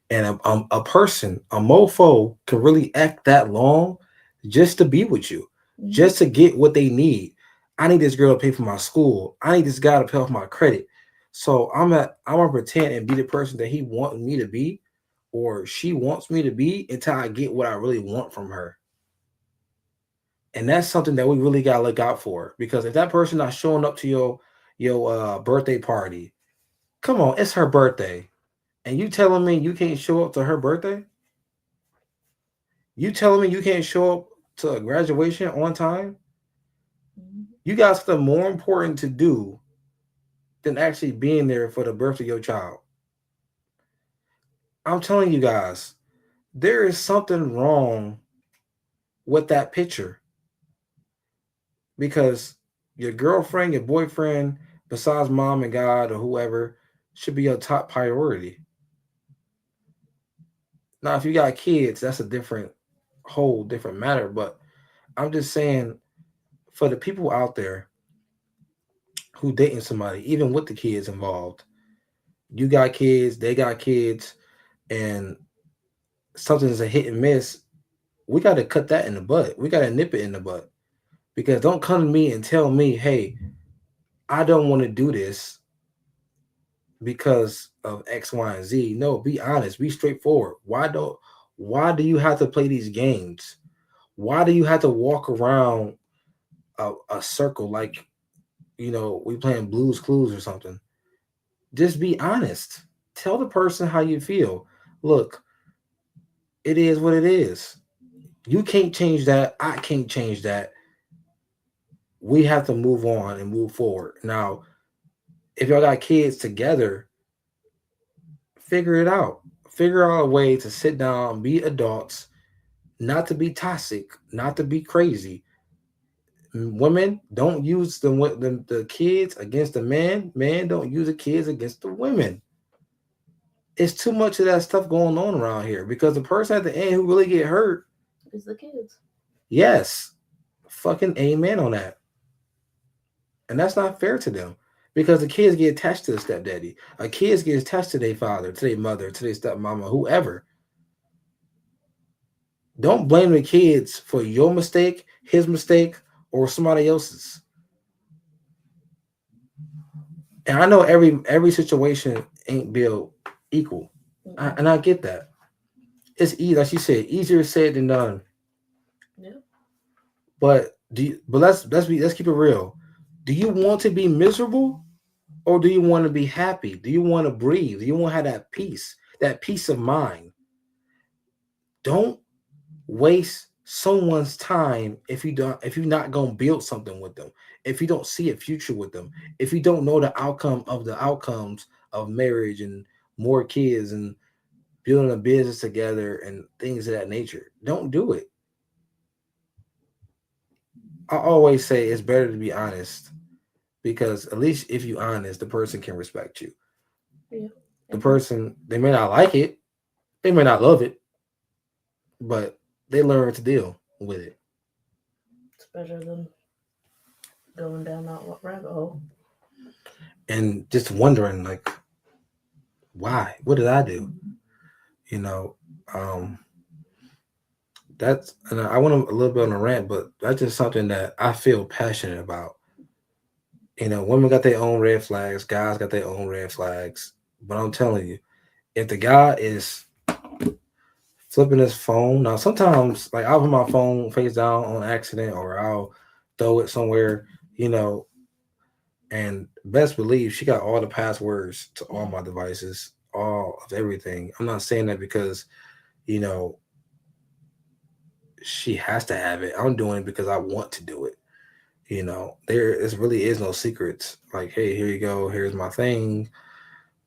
And a person, a mofo, can really act that long just to be with you, Mm-hmm. just to get what they need. I need this girl to pay for my school. I need this guy to pay off my credit. So I'm gonna pretend and be the person that he wants me to be, or she wants me to be, until I get what I really want from her. And that's something that we really gotta look out for, because if that person not showing up to your birthday party, come on, it's her birthday, and you telling me you can't show up to her birthday? You telling me you can't show up to a graduation on time? Mm-hmm. You got something more important to do than actually being there for the birth of your child. I'm telling you guys, there is something wrong with that picture, because your girlfriend, your boyfriend, besides mom and God or whoever, should be your top priority. Now, if you got kids, that's a whole different matter. But I'm just saying, for the people out there who dating somebody, even with the kids involved, you got kids, they got kids, and something's a hit and miss, we got to cut that in the butt. We got to nip it in the butt. Because don't come to me and tell me, hey, I don't want to do this because of X, Y, and Z. No, be honest, be straightforward. Why do you have to play these games? Why do you have to walk around a circle like, we playing Blues Clues or something? Just be honest. Tell the person how you feel. Look, it is what it is. You can't change that. I can't change that. We have to move on and move forward. Now, if y'all got kids together, figure it out. Figure out a way to sit down, be adults, not to be toxic, not to be crazy. Women don't use the kids against the men. Men don't use the kids against the women. It's too much of that stuff going on around here, because the person at the end who really get hurt, Is the kids. yes, fucking amen on that. And that's not fair to them because the kids get attached to the stepdaddy. A kids get attached to their father, to their mother, to their stepmama, whoever. Don't blame the kids for your mistake, his mistake, or somebody else's. And I know every situation ain't built equal, and I get that. It's easy, like you said, easier said than done. Yeah. But let's keep it real. Do you want to be miserable, or do you want to be happy? Do you want to breathe? Do you want to have that peace of mind? Don't waste someone's time if you're not gonna build something with them, if you don't see a future with them, if you don't know the outcomes of marriage and more kids and building a business together and things of that nature. Don't do it. I always say it's better to be honest because at least if you're honest, the person can respect you. Yeah. The person, they may not like it, they may not love it, but they learn to deal with it. It's better than going down that rabbit hole. And just wondering, like, why? What did I do? You know, um, and I went a little bit on a rant, but that's just something that I feel passionate about. Women got their own red flags, guys got their own red flags. But I'm telling you, if the guy is flipping his phone, now sometimes like I'll put my phone face down on accident or I'll throw it somewhere, you know, and best believe she got all the passwords to all my devices, all of everything. I'm not saying that because, you know, she has to have it. I'm doing it because I want to do it. There really is no secrets. Like, hey, here you go. Here's my thing.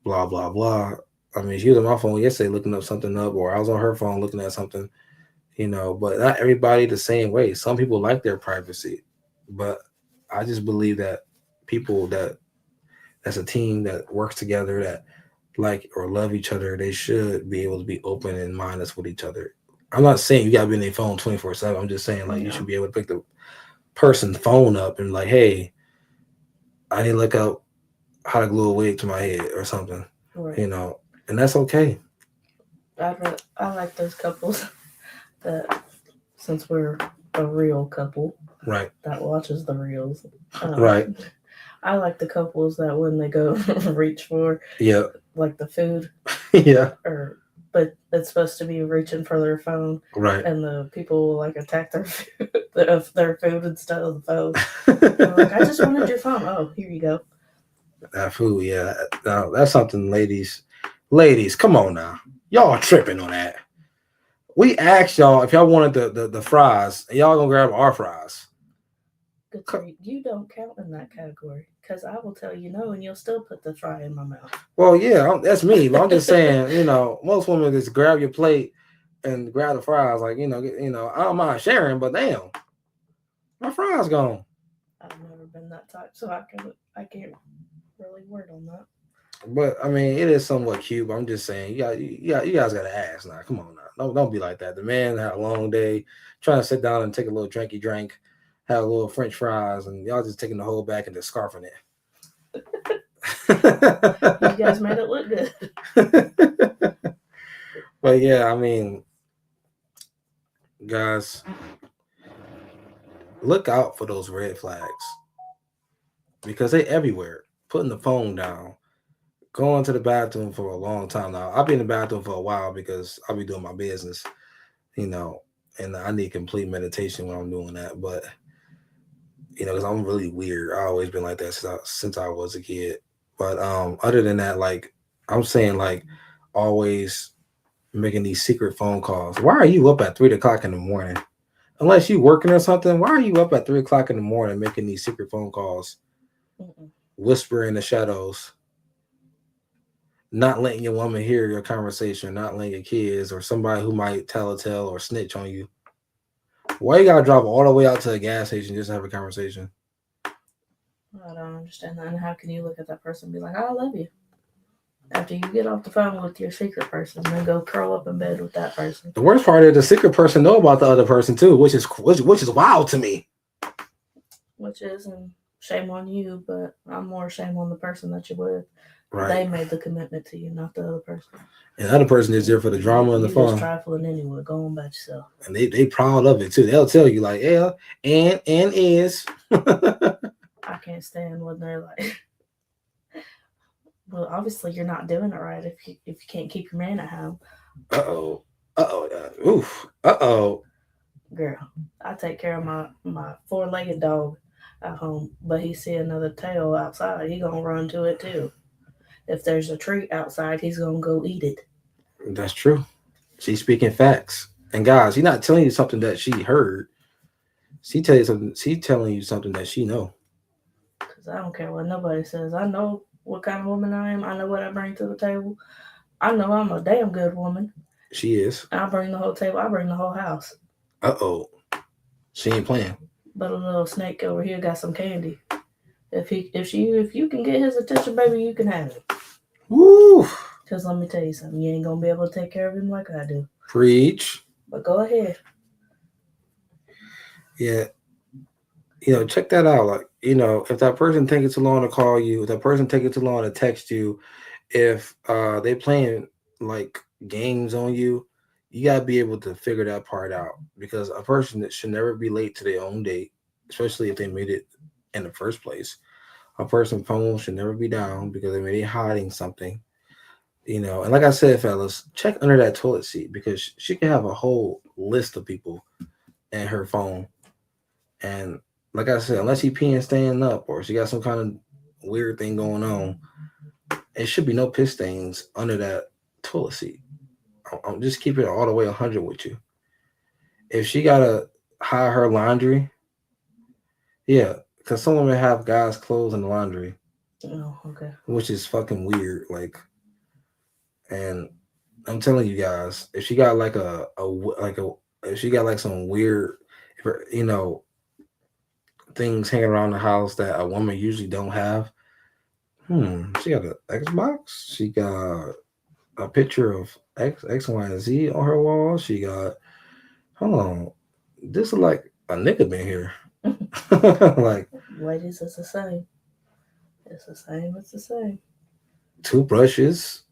Blah blah blah. I mean, she was on my phone yesterday looking up something up, or I was on her phone looking at something. But not everybody the same way. Some people like their privacy, but I just believe that people that's a team that works together that like or love each other, they should be able to be open and mindless with each other. I'm not saying you gotta be in their phone 24/7. I'm just saying like you should be able to pick the person's phone up and like, hey, I need to look up how to glue a wig to my head or something. Right. And that's okay. I like those couples that, since we're a real couple, right, that watches the reels, right. I like the couples that when they go reach for, like the food, but it's supposed to be reaching for their phone, right? And the people will like attack their food instead of the phone. Like, I just wanted your phone. Oh, here you go. That food, yeah. Now that's something, ladies, come on now, y'all are tripping on that. We asked y'all if y'all wanted the fries, and y'all gonna grab our fries. Good for you. You don't count in that category because I will tell you no, and you'll still put the fry in my mouth. Well, yeah, that's me, but I'm just saying, most women just grab your plate and grab the fries, like I don't mind sharing, but damn, my fries gone. I've never been that type, so I can't really word on that. But I mean, it is somewhat cute. But I'm just saying, you guys gotta ask now. Come on now, don't be like that. The man had a long day, trying to sit down and take a little drinky drink, have a little French fries, and y'all just taking the whole back and just scarfing it. You guys made it look good. But yeah, I mean, guys, look out for those red flags because they're everywhere. Putting the phone down, going to the bathroom for a long time now. I'll be in the bathroom for a while because I'll be doing my business, and I need complete meditation when I'm doing that. But because I'm really weird. I've always been like that since I was a kid. But other than that, like I'm saying, like always making these secret phone calls. Why are you up at 3 o'clock in the morning? Unless you working or something, why are you up at 3 o'clock in the morning making these secret phone calls? Whisper in the shadows, not letting your woman hear your conversation, not letting your kids or somebody who might tell a tale or snitch on you. Why you gotta drive all the way out to a gas station just to have a conversation? I don't understand that. And how can you look at that person and be like, I love you? After you get off the phone with your secret person, then go curl up in bed with that person. The worst part is the secret person know about the other person too, which is wild to me. Which is, and shame on you, but I'm more shame on the person that you're with. Right. They made the commitment to you, not the other person. And the other person is there for the drama and the You just fun. trifling anyway. Go on about yourself. And they proud of it too. They'll tell you like, yeah, and is. I can't stand when they're like, well, obviously you're not doing it right if you can't keep your man at home. Uh-oh. Uh-oh. Oof. Uh-oh. Girl, I take care of my 4-legged dog at home, but he see another tail outside, he gonna run to it too. If there's a treat outside, he's gonna go eat it. That's true. She's speaking facts. And guys, she's not telling you something that she heard. She's telling you something that she know. Cause I don't care what nobody says. I know what kind of woman I am. I know what I bring to the table. I know I'm a damn good woman. She is. I bring the whole table. I bring the whole house. Uh-oh. She ain't playing. But a little snake over here got some candy. If you can get his attention, baby, you can have it. Woo! Cause let me tell you something, you ain't gonna be able to take care of him like I do. Preach. But go ahead. Yeah. Check that out. Like, if that person taking too long to call you, if that person taking too long to text you, if they playing like games on you, you gotta be able to figure that part out because a person that should never be late to their own date, especially if they made it in the first place. A person's phone should never be down because they hiding something. And like I said, fellas, check under that toilet seat because she can have a whole list of people in her phone. And like I said, unless she peeing standing up or she got some kind of weird thing going on, it should be no piss stains under that toilet seat. I'm just keep it all the way 100 with you. If she gotta hide her laundry, yeah, because some women have guys' clothes in the laundry, Oh, okay. which is fucking weird. Like, and I'm telling you guys, if she got like if she got like some weird, things hanging around the house that a woman usually don't have. She got an Xbox. She got a picture of X, Y, and Z on her wall. She got, hold on, this is like a nigga been here. Like Ladies, it's the same. It's the same. It's the same. toothbrushes.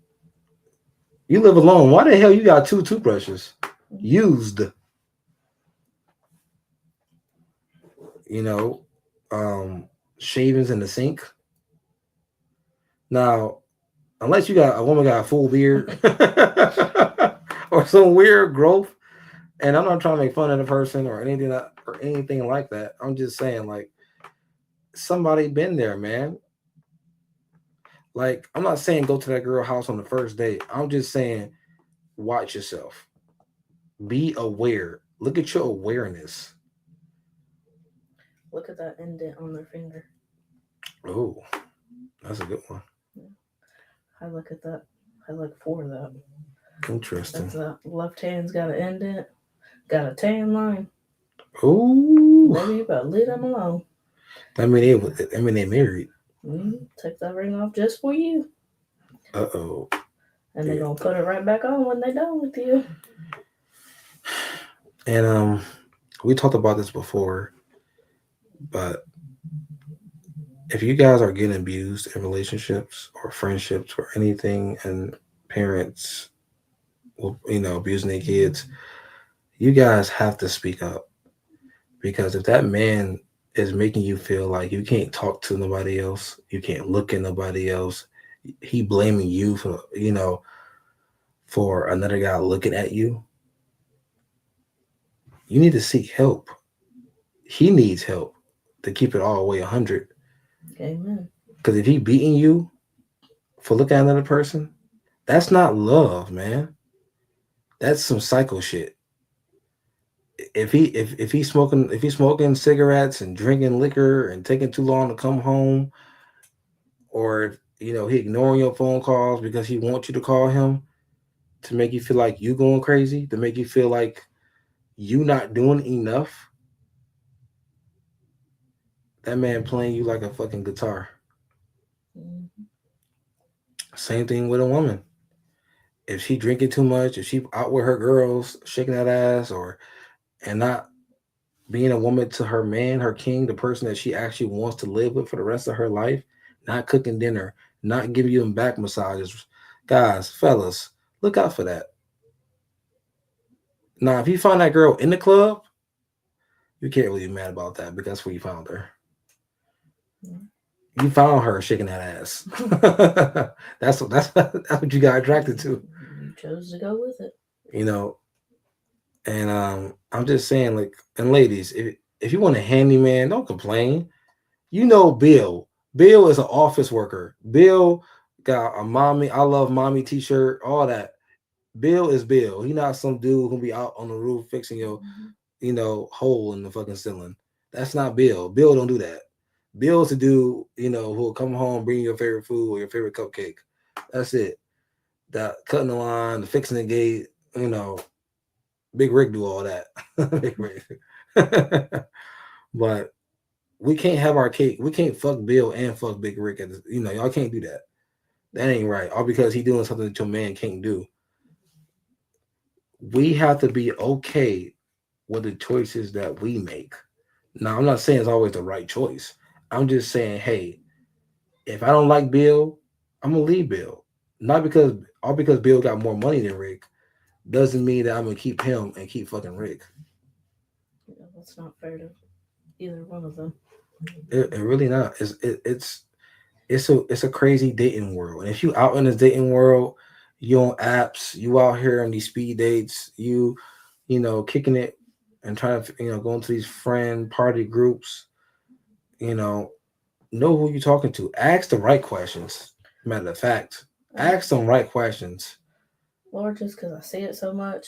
You live alone. Why the hell you got two toothbrushes? Used. You know, um, shavings in the sink. Now, unless you got a woman got a full beard or some weird growth, and I'm not trying to make fun of the person or anything like that. I'm just saying like somebody been there, man. Like I'm not saying go to that girl house on the first date. I'm just saying watch yourself. Be aware. Look at your awareness. Look at that indent on their finger. Oh, that's a good one. I look at that. I look for that. Interesting. That's left hand's got an indent, got a tan line. Oh, Maybe you better leave them alone. they married. Take that ring off just for you. Uh-oh. And they're gonna put it right back on when they're done with you. And we talked about this before, but if you guys are getting abused in relationships or friendships or anything, and parents, abusing their kids, you guys have to speak up because if that man is making you feel like you can't talk to nobody else, you can't look at nobody else, he blaming you for another guy looking at you, you need to seek help. He needs help to keep it all the way 100. Amen. Because if he beating you for looking at another person, that's not love, man. That's some psycho shit. If he's smoking cigarettes and drinking liquor and taking too long to come home, or he ignoring your phone calls because he wants you to call him to make you feel like you going crazy, to make you feel like you not doing enough, that man playing you like a fucking guitar. Mm-hmm. Same thing with a woman. If she drinking too much, if she out with her girls shaking that ass, or and not being a woman to her man, her king, the person that she actually wants to live with for the rest of her life, not cooking dinner, not giving you them back massages. Guys, fellas, look out for that. Now, if you find that girl in the club, you can't really be mad about that because that's where you found her. You found her shaking that ass. That's what you got attracted to, You chose to go with it. you know. And I'm just saying, like, and ladies, if you want a handyman, don't complain. You know, Bill. Bill is an office worker. Bill got a mommy. I love mommy T-shirt. All that. Bill is Bill. He not some dude who be out on the roof fixing your, hole in the fucking ceiling. That's not Bill. Bill don't do that. Bill's the dude, who'll come home, bring you your favorite food or your favorite cupcake. That's it. That cutting the line, the fixing the gate, Big Rick do all that. Big Rick. But we can't have our cake. We can't fuck Bill and fuck Big Rick. Y'all can't do that. That ain't right. All because he doing something that your man can't do. We have to be okay with the choices that we make. Now, I'm not saying it's always the right choice. I'm just saying, hey, if I don't like Bill, I'm gonna leave Bill. Not because Bill got more money than Rick doesn't mean that I'm gonna keep him and keep fucking Rick. Yeah, that's not fair to either one of them. It really not. It's a crazy dating world. And if you out in this dating world, you on apps, you out here on these speed dates, kicking it and trying to go into these friend party groups, you know who you're talking to. Ask the right questions. Matter of fact, ask some right questions. Lord, just because I see it so much,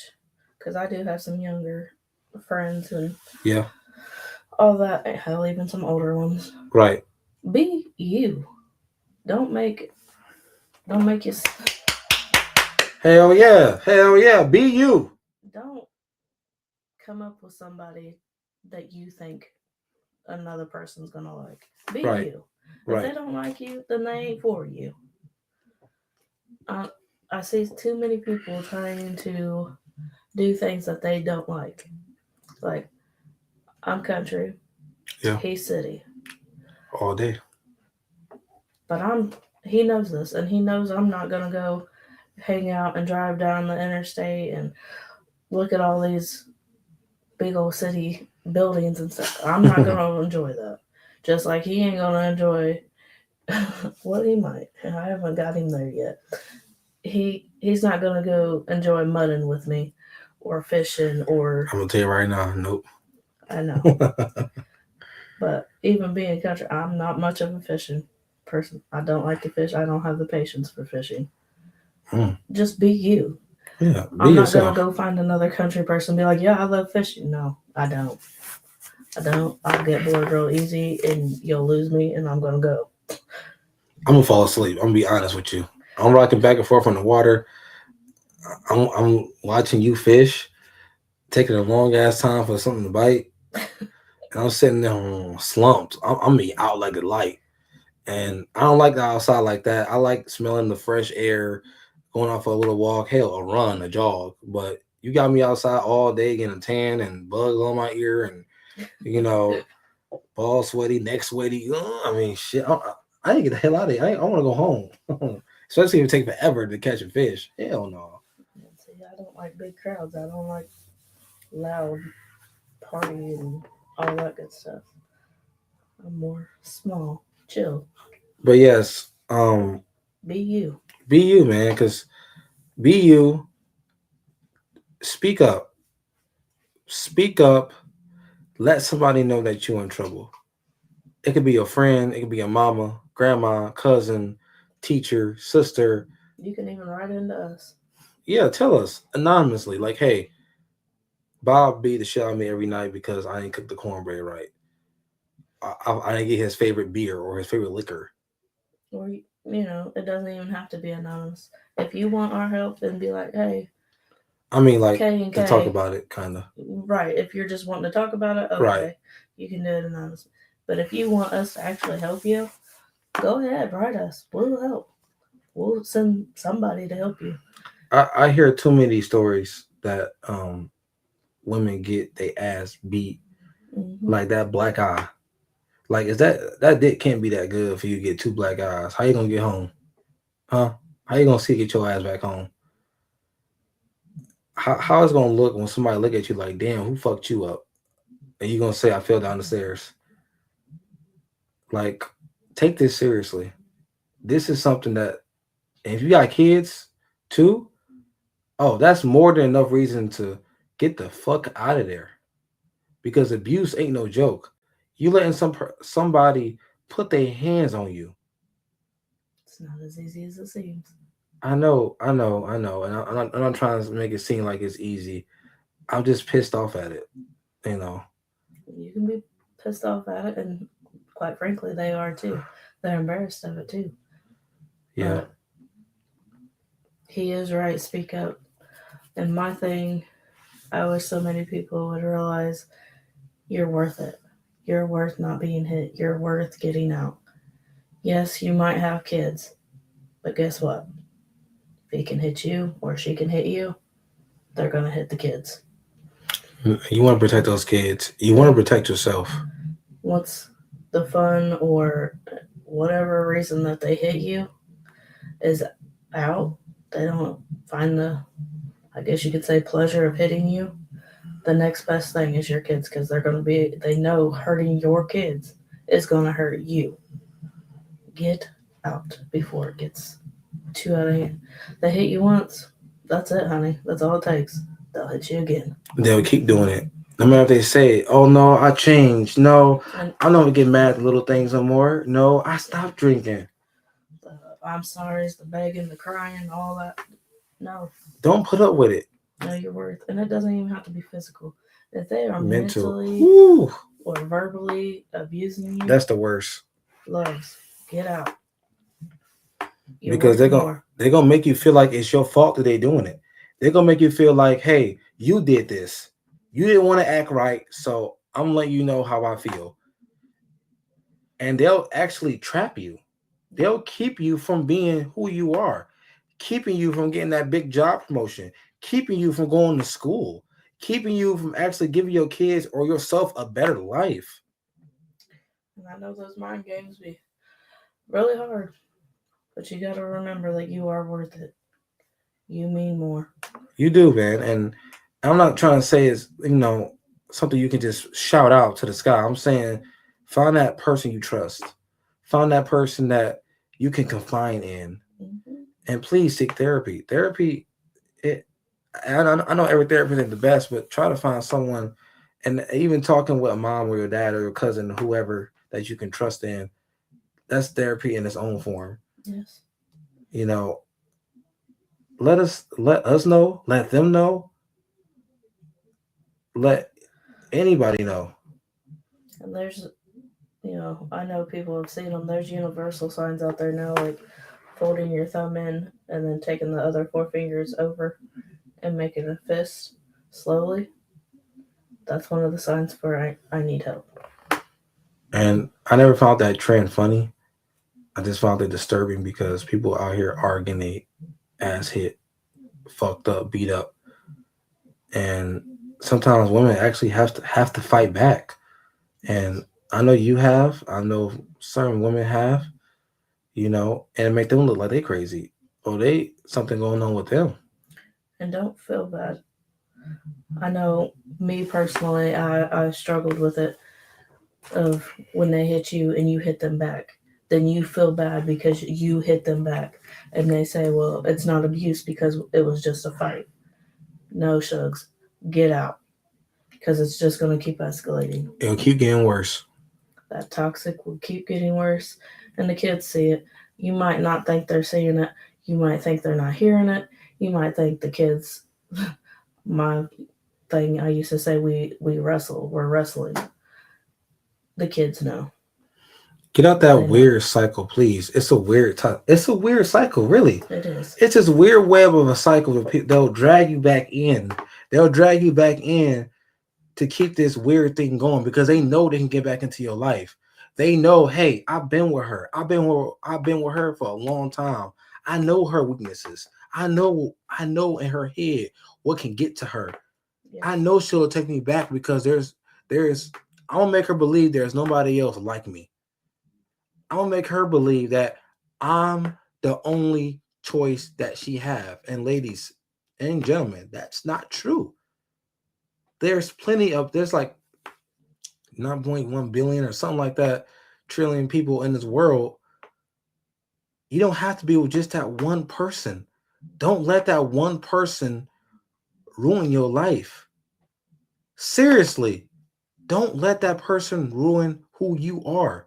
because I do have some younger friends and Yeah, all that. Hell, even some older ones. right. Be you. Don't make you. Hell yeah. Be you. Don't come up with somebody that you think another person's gonna like. Be Right, you. If right. they don't like you, then they ain't for you. I, I see too many people trying to do things that they don't like. Like, I'm country, Yeah, he's city. all day. But he knows this, and he knows I'm not gonna go hang out and drive down the interstate and look at all these big old city buildings and stuff. I'm not gonna enjoy that. Just like he ain't gonna enjoy what he might. I haven't got him there yet. He's not gonna go enjoy mudding with me or fishing or I'm gonna tell you right now, nope. I know. But even being country, I'm not much of a fishing person. I don't like to fish. I don't have the patience for fishing. Just be you. Yeah, be I'm not gonna yourself. go find another country person and be like, yeah, I love fishing. No, I don't. I don't. I'll get bored real easy and you'll lose me and I'm gonna go. I'm gonna fall asleep. I'm gonna be honest with you. I'm rocking back and forth on the water. I'm watching you fish, taking a long ass time for something to bite, and I'm sitting there slumped. I'm be out like a light, and I don't like the outside like that. I like smelling the fresh air, going out for a little walk, hell, a run, a jog. But you got me outside all day getting a tan and bugs on my ear, and you know, ball sweaty, neck sweaty. I mean, shit. I need to get the hell out of here. I want to go home. Especially if it takes forever to catch a fish. Hell no. See, I don't like big crowds. I don't like loud party and all that good stuff. I'm more small, chill. But yes, Be you. be you, man. Because be you. Speak up. Speak up. Let somebody know that you're in trouble. It could be your friend. It could be your mama, grandma, cousin, teacher, sister. You can even write into us. Yeah, tell us anonymously. Like, hey, Bob beat the shit out of me every night because I didn't cook the cornbread right. I didn't get his favorite beer or his favorite liquor. Or, it doesn't even have to be anonymous. If you want our help, then be like, hey, I mean, like K and to talk K. about it, kind of. Right. If you're just wanting to talk about it, Right. okay. You can do it anonymously. But if you want us to actually help you, go ahead, write us. We'll help. We'll send somebody to help you. I hear too many stories that women get they ass beat Like that black eye. Like, is that dick can't be that good for you to get two black eyes? How you gonna get home? Huh? How you gonna see get your ass back home? How it's gonna look when somebody look at you like, damn, who fucked you up? And you gonna say I fell down the stairs? Like, take this seriously. This is something that, if you got kids too, oh, that's more than enough reason to get the fuck out of there. Because abuse ain't no joke. You letting somebody put their hands on you. It's not as easy as it seems. I know, and I'm not trying to make it seem like it's easy. I'm just pissed off at it, you know. You can be pissed off at it, and quite frankly, they are too. They're embarrassed of it too. Yeah, But he is right. Speak up. And my thing, I wish so many people would realize you're worth it. You're worth not being hit. You're worth getting out. Yes, you might have kids, but guess what? If he can hit you or she can hit you, they're going to hit the kids. you want to protect those kids. You want to Yeah. protect yourself. Once the fun or whatever reason that they hit you is out, they don't find the, I guess you could say, pleasure of hitting you. The next best thing is your kids, because they know hurting your kids is going to hurt you. Get out before it gets too out of hand. They hit you once, that's it, honey. That's all it takes. They'll hit you again. They'll keep doing it. No matter if they say, "Oh no, I changed." No, And I don't get mad at little things no more. No, I stopped drinking. the I'm sorry, the begging, the crying, all that. No, Don't put up with it. know your worth. And it doesn't even have to be physical. If they are Mental. mentally Woo. or verbally abusing you, That's the worst. loves, get out. You're Because worth more. they're gonna make you feel like it's your fault that they're doing it. They're gonna make you feel like, hey, you did this. You didn't want to act right, so I'm letting you know how I feel. And they'll actually trap you. They'll keep you from being who you are, keeping you from getting that big job promotion, keeping you from going to school, keeping you from actually giving your kids or yourself a better life. And I know those mind games be really hard, but you got to remember that you are worth it. You mean more. You do, man. And I'm not trying to say it's, something you can just shout out to the sky. I'm saying find that person you trust. Find that person that you can confide in. Mm-hmm. And please seek therapy. Therapy, I know every therapist ain't the best, but try to find someone, and even talking with a mom or your dad or your cousin, whoever that you can trust in, that's therapy in its own form. Yes. You know, let us know, let them know, let anybody know. And there's, I know people have seen them. There's universal signs out there now, like folding your thumb in and then taking the other four fingers over and making a fist slowly. That's one of the signs for I need help. And I never found that trend funny. I just found it disturbing because people out here are getting their ass hit, fucked up, beat up, and sometimes women actually have to fight back. And I know you have. I know certain women have. And make them look like they crazy. Oh, they something going on with them. And don't feel bad. I know me personally, I struggled with it of when they hit you and you hit them back. Then you feel bad because you hit them back. And they say, well, it's not abuse because it was just a fight. No, Shugs, get out. Because it's just going to keep escalating. It'll keep getting worse. That toxic will keep getting worse. And the kids see it. You might not think they're seeing it. You might think they're not hearing it. You might think the kids, my thing, I used to say we wrestle. We're wrestling. The kids know. Get out that They know. weird cycle, please. It's a weird time. It's a weird cycle, really. It is. It's this weird web of a cycle that they'll drag you back in. They'll drag you back in to keep this weird thing going because they know they can get back into your life. They know, hey, I've been with her. I've been with her for a long time. I know her weaknesses. I know in her head what can get to her. Yes. I know she'll take me back because there's I'm gonna make her believe there's nobody else like me. I'm gonna make her believe that I'm the only choice that she have. And ladies and gentlemen, that's not true. There's like 9.1 billion or something like that trillion people in this world. You don't have to be with just that one person. Don't let that one person ruin your life. Seriously, don't let that person ruin who you are.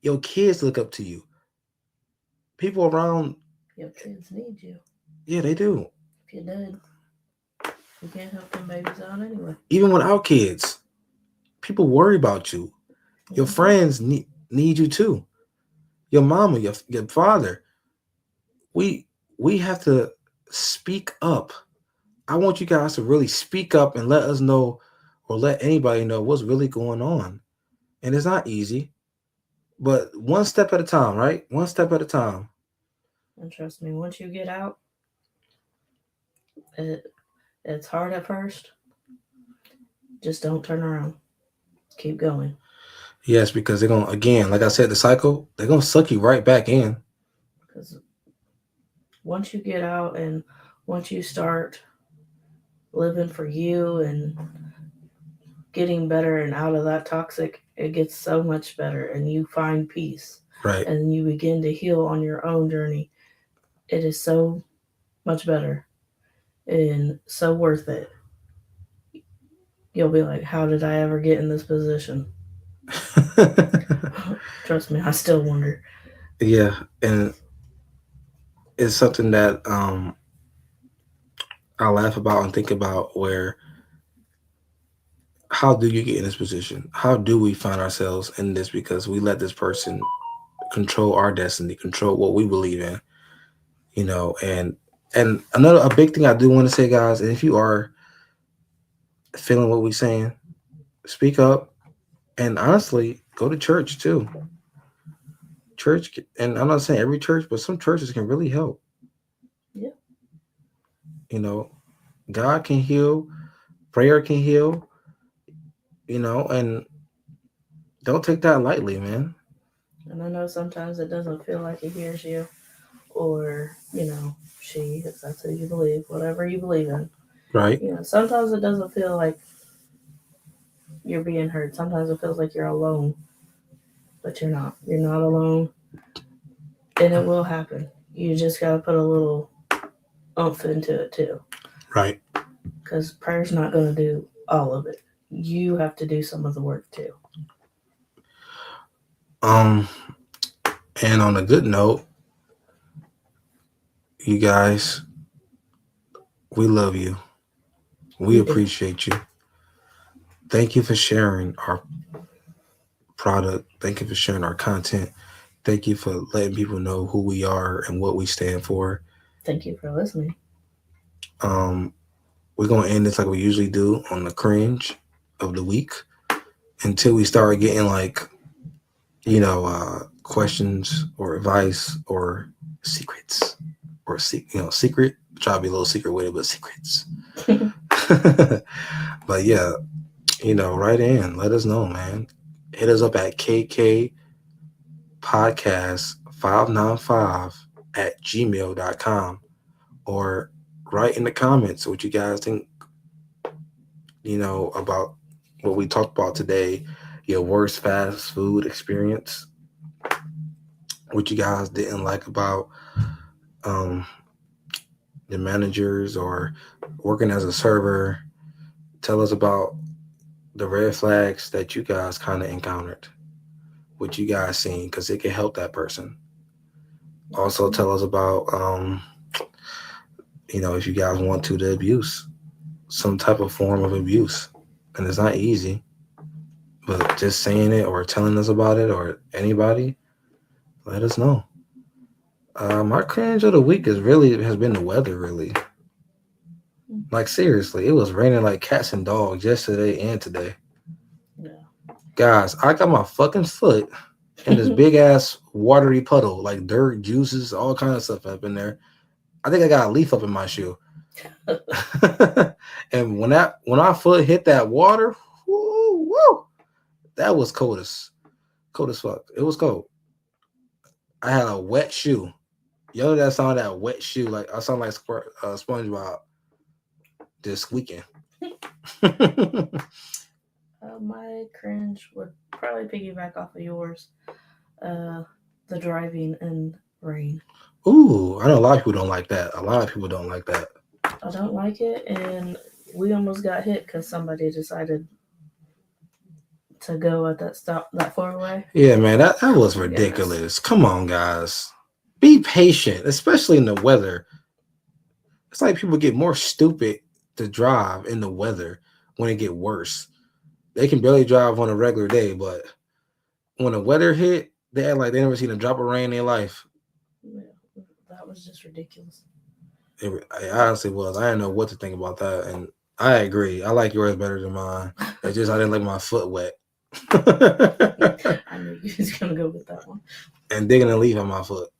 Your kids look up to you. People around, Your kids need you. yeah, they do. If you're dead, you can't help them babies out anyway. Even without kids, people worry about you. Your Mm-hmm. friends need you too. Your mama, your father. We we have to speak up. I want you guys to really speak up and let us know or let anybody know what's really going on. And it's not easy, but one step at a time, right? One step at a time. And trust me, once you get out, it, it's hard at first. Just don't turn around. Keep going. Yes, because they're gonna again, like I said, the cycle, they're gonna suck you right back in. Because once you get out and once you start living for you and getting better and out of that toxic, it gets so much better and you find peace Right. and you begin to heal on your own journey. It is so much better and so worth it. You'll be like, how did I ever get in this position? Trust me, I still wonder. Yeah, and it's something that I laugh about and think about where how do you get in this position? How do we find ourselves in this because we let this person control our destiny, control what we believe in, and another a big thing I do want to say, guys, and if you are feeling what we're saying, speak up and honestly go to church too. Church, and I'm not saying every church, but some churches can really help. Yeah. You know, God can heal, prayer can heal, and don't take that lightly, man. And I know sometimes it doesn't feel like he hears you or, she, if that's who you believe, whatever you believe in. Right. Sometimes it doesn't feel like you're being heard. Sometimes it feels like you're alone, but you're not. You're not alone, and it will happen. You just got to put a little oomph into it too, Right. because prayer's not going to do all of it. You have to do some of the work too. Um, and on a good note, you guys, we love you. We We do. appreciate you. Thank you for sharing our product. Thank you for sharing our content. Thank you for letting people know who we are and what we stand for. Thank you for listening. Um, we're gonna end this like we usually do on the cringe of the week until we start getting like questions or advice or secrets or secret. Try to be a little secret with it, but secrets. But yeah, write in. Let us know, man. Hit us up at KK Podcast 595 at gmail.com or write in the comments what you guys think, about what we talked about today, your worst fast food experience, what you guys didn't like about um, the managers or working as a server. Tell us about the red flags that you guys kind of encountered, what you guys seen, because it can help that person. Also, tell us about, if you guys want to, the abuse, some type of form of abuse. And it's not easy, but just saying it or telling us about it or anybody, let us know. My cringe of the week has been the weather, really. Like, seriously, it was raining like cats and dogs yesterday and today. Yeah. Guys, I got my fucking foot in this big ass watery puddle, like dirt, juices, all kind of stuff up in there. I think I got a leaf up in my shoe. And when our foot hit that water, woo, That was cold as fuck. It was cold. I had a wet shoe. You know that sound, that wet shoe, like I sound like SpongeBob just squeaking. My cringe would probably piggyback off of yours. The driving in rain. Ooh, I know a lot of people don't like that. A lot of people don't like that. I don't like it, and we almost got hit because somebody decided to go at that 4-way. Yeah, man, that was ridiculous. Yes. Come on, guys. Be patient, especially in the weather. It's like people get more stupid to drive in the weather when it get worse. They can barely drive on a regular day, but when the weather hit, they act like they never seen a drop of rain in their life. Yeah, that was just ridiculous. It honestly was. I didn't know what to think about that, and I agree. I like yours better than mine. It's just I didn't like my foot wet. I knew you was gonna go with that one. And digging a leaf on my foot.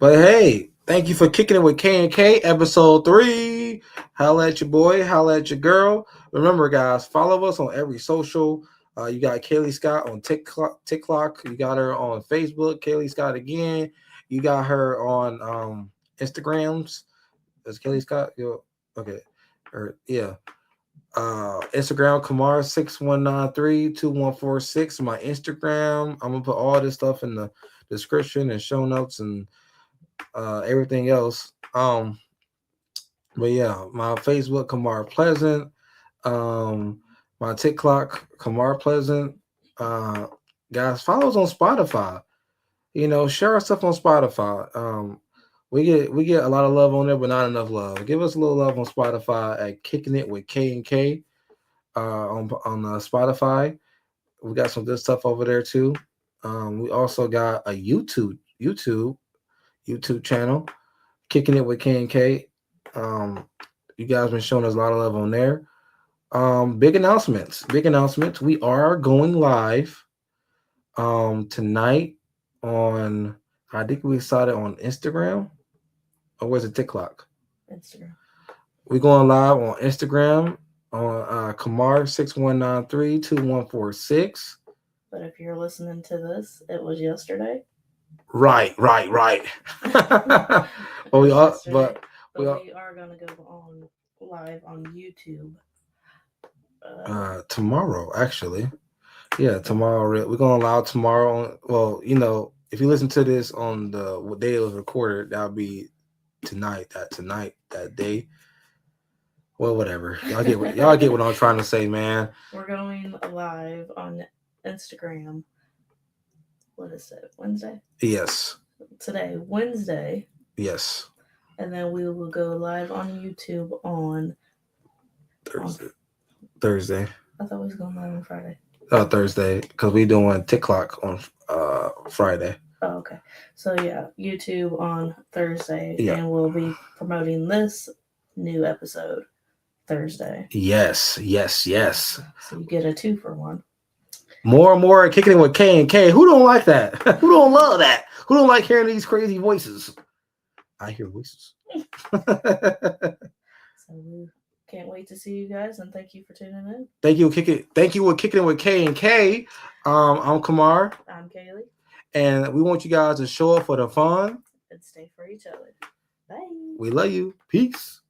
But hey, thank you for kicking it with K&K, episode 3. Holla at your boy, holla at your girl. Remember, guys, follow us on every social. You got Kaylee Scott on TikTok. You got her on Facebook, Kaylee Scott again. You got her on Instagrams. Is Kaylee Scott? Okay. Yeah. Instagram, Kamar61932146. My Instagram. I'm gonna put all this stuff in the description and show notes and everything else. But yeah, my Facebook, Kamar Pleasant. My TikTok, Kamar Pleasant. Guys, follow us on Spotify. Share our stuff on Spotify. We get a lot of love on there, but not enough love. Give us a little love on Spotify at Kicking It with K&K on Spotify. We got some good stuff over there too. We also got a YouTube channel, Kicking It with K&K. You guys been showing us a lot of love on there. Big announcements. We are going live tonight on, I think we started on Instagram. Or was it TikTok? Instagram. We're going live on Instagram on Kamar61932146. But if you're listening to this, it was yesterday. Right. But we are gonna go on live on YouTube tomorrow, actually. Yeah, tomorrow. We're going live tomorrow. Well, if you listen to this on the day it was recorded, that'll be tonight. That day. Well, whatever. Y'all get what I'm trying to say, man. We're going live on Instagram. What is it? Wednesday? Yes. Today, Wednesday. Yes. And then we will go live on YouTube on Thursday. I thought we was going live on Friday. Thursday, because we doing TikTok on Friday. Oh, okay. So yeah, YouTube on Thursday, and we'll be promoting this new episode Thursday. Yes. So you get a 2-for-1. More and more Kicking It with K&K. Who don't like that? Who don't love that? Who don't like hearing these crazy voices? I hear voices. So we can't wait to see you guys, and thank you for tuning in. Thank you for Kicking It with K&K. I'm Kamar. I'm Kaylee. And we want you guys to show up for the fun and stay for each other. Bye. We love you. Peace.